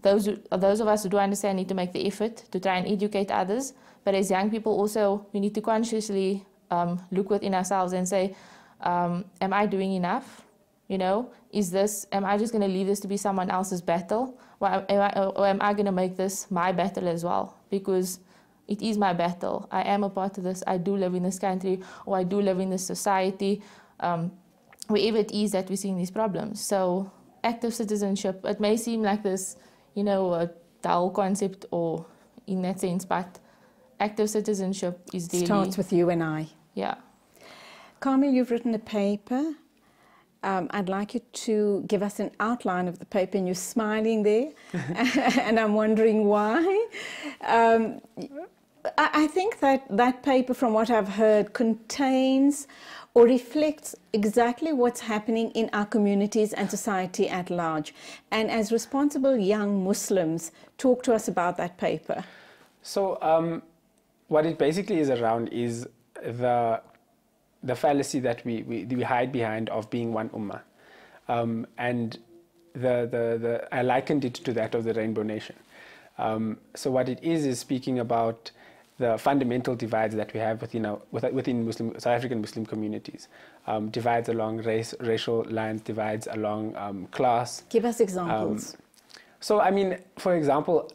those of us who do understand need to make the effort to try and educate others. But as young people also, we need to consciously look within ourselves and say, am I doing enough? Am I just going to leave this to be someone else's battle? Or am I going to make this my battle as well? Because it is my battle. I am a part of this. I do live in this country, or I do live in this society, wherever it is that we're seeing these problems. So active citizenship, it may seem like this, a dull concept or in that sense, but active citizenship is daily. Starts with you and I. Yeah. Carmel, you've written a paper. I'd like you to give us an outline of the paper, and you're smiling there, and I'm wondering why. I think that paper, from what I've heard, contains or reflects exactly what's happening in our communities and society at large. And as responsible young Muslims, talk to us about that paper. So what it basically is around is the fallacy that we hide behind of being one ummah. And I likened it to that of the Rainbow Nation. So what it is speaking about the fundamental divides that we have within South African Muslim communities. Divides along racial lines, divides along class. Give us examples. For example,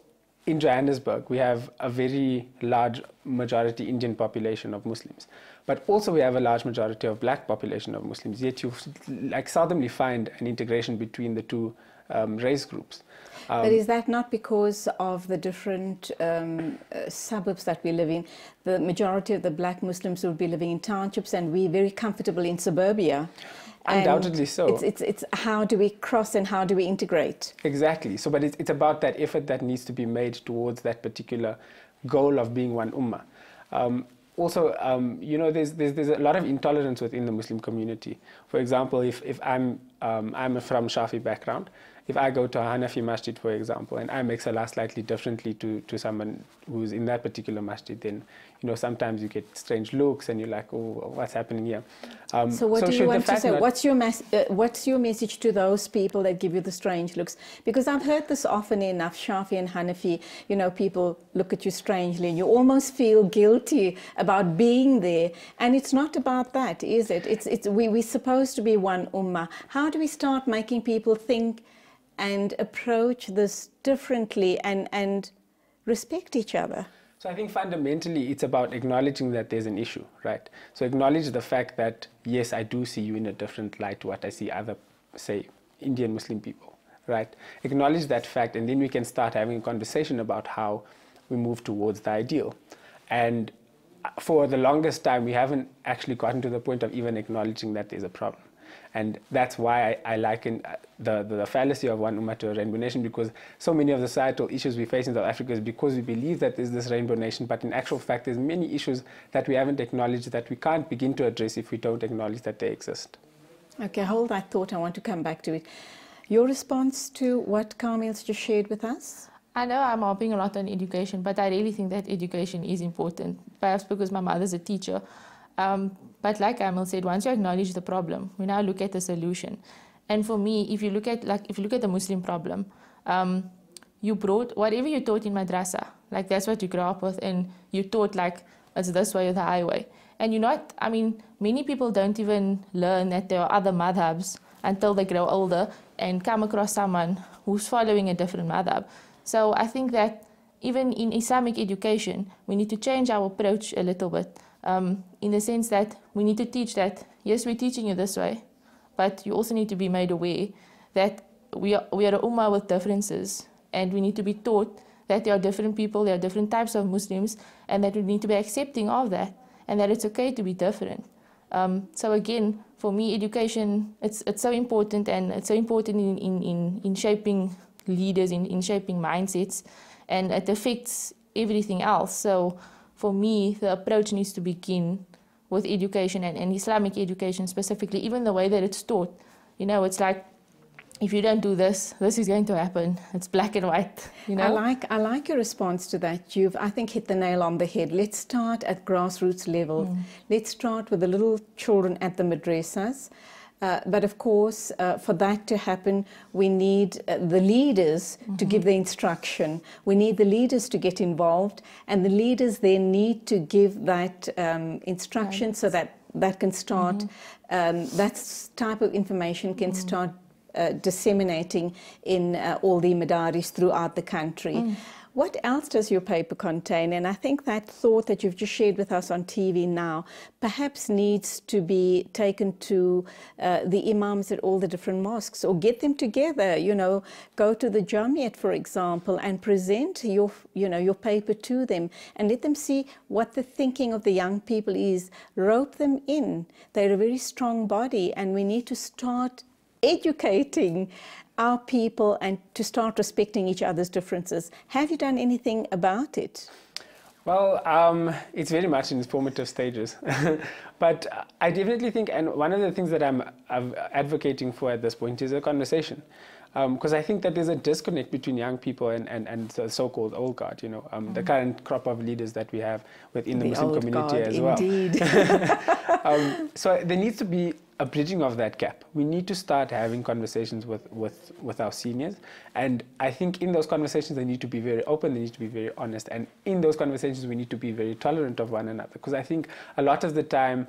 in Johannesburg, we have a very large majority Indian population of Muslims, but also we have a large majority of black population of Muslims, yet you seldomly find an integration between the two race groups. But is that not because of the different suburbs that we live in? The majority of the black Muslims would be living in townships, and we're very comfortable in suburbia. Undoubtedly so. It's how do we cross and how do we integrate? Exactly. So, but it's about that effort that needs to be made towards that particular goal of being one ummah. Also, you know, there's a lot of intolerance within the Muslim community. For example, if I'm from Shafi background, if I go to a Hanafi masjid, for example, and I make salah slightly differently to someone who's in that particular masjid, then, you know, sometimes you get strange looks and you're like, oh, what's happening here? So what do you want to say? What's your message to those people that give you the strange looks? Because I've heard this often enough, Shafi and Hanafi, you know, people look at you strangely and you almost feel guilty about being there. And it's not about that, is it? We're supposed to be one ummah. How do we start making people think and approach this differently and respect each other? So I think fundamentally it's about acknowledging that there's an issue, right? So acknowledge the fact that, yes, I do see you in a different light to what I see other, say, Indian Muslim people, right? Acknowledge that fact, and then we can start having a conversation about how we move towards the ideal. And for the longest time, we haven't actually gotten to the point of even acknowledging that there's a problem. And that's why I liken the fallacy of one ummah to a rainbow nation, because so many of the societal issues we face in South Africa is because we believe that there's this rainbow nation, but in actual fact there's many issues that we haven't acknowledged, that we can't begin to address if we don't acknowledge that they exist. Okay, hold that thought. I want to come back to it. Your response to what Carmel's just shared with us? I know I'm harping a lot on education, but I really think that education is important, perhaps because my mother's a teacher. But like Amil said, once you acknowledge the problem, we now look at the solution. And for me, if you look at the Muslim problem, you brought whatever you taught in madrasa, like that's what you grew up with, and you taught like it's this way or the highway. And you're not, I mean, many people don't even learn that there are other madhabs until they grow older and come across someone who's following a different madhab. So I think that even in Islamic education, we need to change our approach a little bit. In the sense that we need to teach that, yes, we're teaching you this way, but you also need to be made aware that we are a ummah with differences, and we need to be taught that there are different people, there are different types of Muslims, and that we need to be accepting of that, and that it's okay to be different. So again, for me, education, it's so important, and it's so important in shaping leaders, in shaping mindsets, and it affects everything else. So for me, the approach needs to begin with education, and Islamic education specifically, even the way that it's taught. You know, it's like, if you don't do this, this is going to happen. It's black and white, you know? I like your response to that. You've, I think, hit the nail on the head. Let's start at grassroots level. Let's start with the little children at the madrasas. But of course, for that to happen, we need the leaders to give the instruction. We need the leaders to get involved, and the leaders then need to give that instruction so that that can start, that type of information can start disseminating in all the madaris throughout the country. What else does your paper contain? And I think that thought that you've just shared with us on TV now perhaps needs to be taken to the imams at all the different mosques, or get them together, you know, go to the Jamiat, for example, and present your paper to them and let them see what the thinking of the young people is. Rope them in. They're a very strong body, and we need to start educating our people and to start respecting each other's differences. Have you done anything about it? Well, it's very much in its formative stages. But I definitely think, and one of the things that I'm advocating for at this point is a conversation. Because I think that there's a disconnect between young people and the so-called old guard, you know, the current crop of leaders that we have within the Muslim community as well. Indeed. So there needs to be a bridging of that gap. We need to start having conversations with our seniors, and I think in those conversations they need to be very open, they need to be very honest, and in those conversations we need to be very tolerant of one another, because I think a lot of the time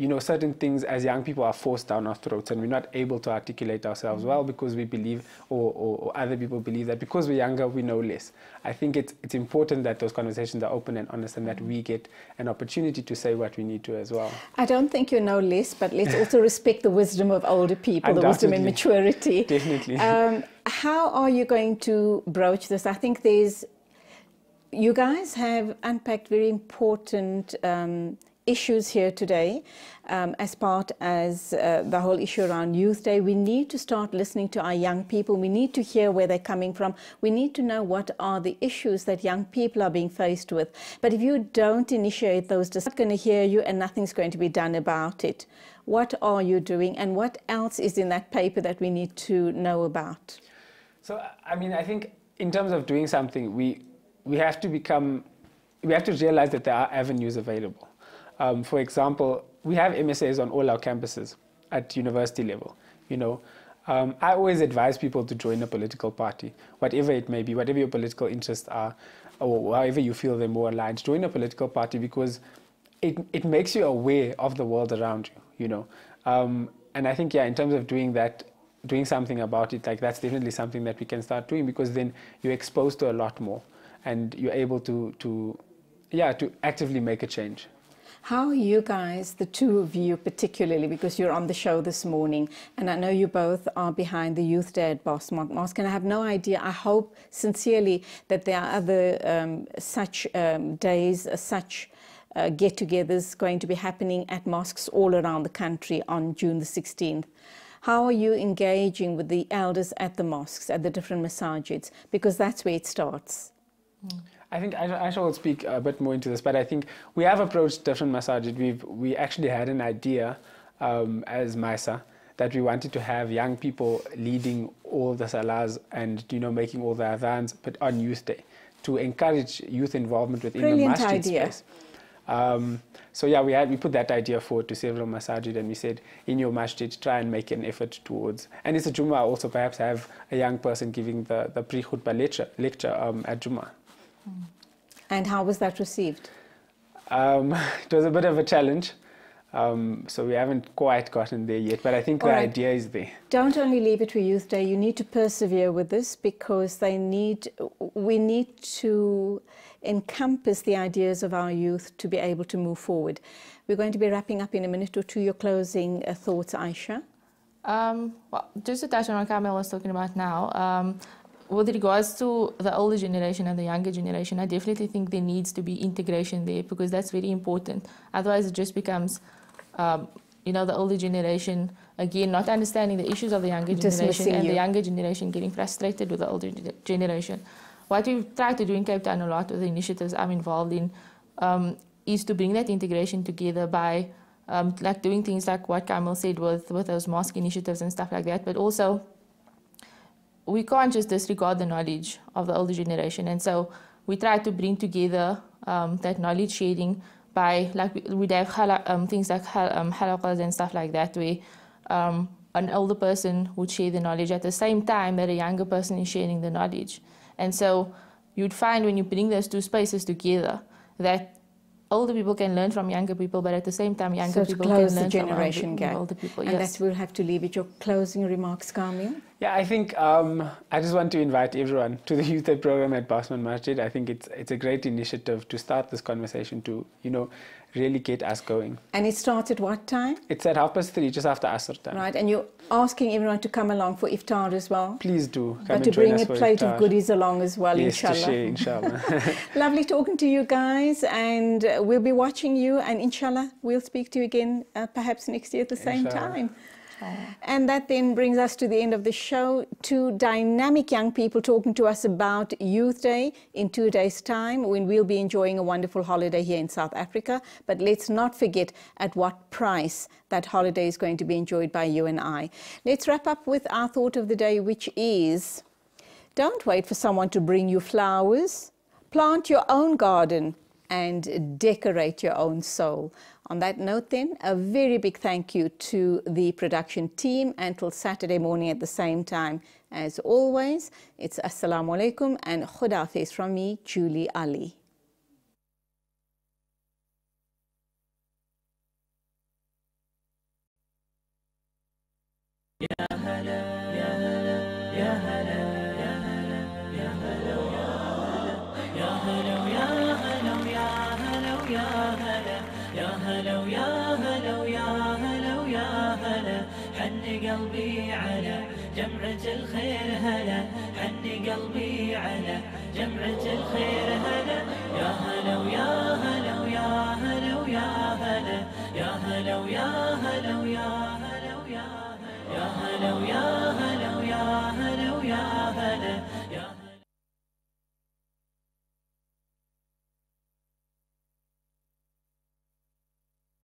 you know, certain things as young people are forced down our throats, and we're not able to articulate ourselves well because we believe, or other people believe that because we're younger, we know less. I think it's important that those conversations are open and honest, and that we get an opportunity to say what we need to as well. I don't think you know less, but let's also respect the wisdom of older people, the wisdom and maturity. Definitely. How are you going to broach this? I think you guys have unpacked very important issues here today as part as the whole issue around Youth Day. We need to start listening to our young people. We need to hear where they're coming from. We need to know what are the issues that young people are being faced with. But if you don't initiate those, they're not going to hear you and nothing's going to be done about it. What are you doing, and what else is in that paper that we need to know about? So, I mean, I think in terms of doing something, we have to realize that there are avenues available. For example, we have MSAs on all our campuses at university level. You know, I always advise people to join a political party, whatever it may be, whatever your political interests are, or however you feel they're more aligned. Join a political party because it makes you aware of the world around you. You know, and I think, yeah, in terms of doing that, doing something about it, like that's definitely something that we can start doing, because then you're exposed to a lot more, and you're able to actively make a change. How are you guys, the two of you particularly, because you're on the show this morning, and I know you both are behind the Youth Day at Bosmont Mosque, and I have no idea, I hope sincerely that there are other such days, such get-togethers going to be happening at mosques all around the country on June the 16th. How are you engaging with the elders at the mosques, at the different masajids? Because that's where it starts. I think I shall speak a bit more into this, but I think we have approached different masajid. We actually had an idea as MISA that we wanted to have young people leading all the salahs and, you know, making all the adhans, but on Youth Day, to encourage youth involvement within the masjid space. So yeah, we put that idea forward to several masajid, and we said, in your masjid, try and make an effort towards, and it's a Jummah also, perhaps have a young person giving the pre-khutbah lecture at Jummah. And how was that received? It was a bit of a challenge, so we haven't quite gotten there yet, but I think the idea is there. Don't only leave it to Youth Day, you need to persevere with this, because we need to encompass the ideas of our youth to be able to move forward. We're going to be wrapping up in a minute or two. Your closing thoughts, Aisha? Well, just to touch on what Kamel was talking about now, with regards to the older generation and the younger generation, I definitely think there needs to be integration there, because that's very important. Otherwise, it just becomes, you know, the older generation, again, not understanding the issues of the younger generation, and the younger generation getting frustrated with the older generation. What we've tried to do in Cape Town a lot with the initiatives I'm involved in is to bring that integration together by like doing things like what Kamel said with those mosque initiatives and stuff like that, but also we can't just disregard the knowledge of the older generation, and so we try to bring together that knowledge sharing by, like, we'd have things like halaqas and stuff like that, where an older person would share the knowledge at the same time that a younger person is sharing the knowledge. And so you'd find when you bring those two spaces together that older people can learn from younger people, but at the same time younger people can learn from older people. And that we'll have to leave it. Your closing remarks, Kamil? Yeah, I think I just want to invite everyone to the Youth Day program at Bosmont Masjid. I think it's a great initiative to start this conversation, to, you know, really get us going. And it starts at what time? It's at 3:30, just after Asr time. Right, and you're asking everyone to come along for iftar as well? Please do. But to bring a plate of goodies along as well, yes, inshallah. To share, inshallah. Lovely talking to you guys, and we'll be watching you, and inshallah we'll speak to you again perhaps next year at the same time. And that then brings us to the end of the show. Two dynamic young people talking to us about Youth Day in 2 days' time, when we'll be enjoying a wonderful holiday here in South Africa. But let's not forget at what price that holiday is going to be enjoyed by you and I. Let's wrap up with our thought of the day, which is, don't wait for someone to bring you flowers. Plant your own garden and decorate your own soul. On that note then, a very big thank you to the production team. Until Saturday morning at the same time, as always, it's Assalamu alaikum and Khudafiz from me, Julie Alli. هلا ويا هلا ويا هلا ويا هلا يا هلا ويا هلا ويا هلا ويا هلا حن قلبي على جمعة الخير هلا حن قلبي على جمعة الخير هلا يا هلا ويا هلا ويا هلا ويا هلا يا هلا ويا هلا ويا هلا ويا يا هلا ويا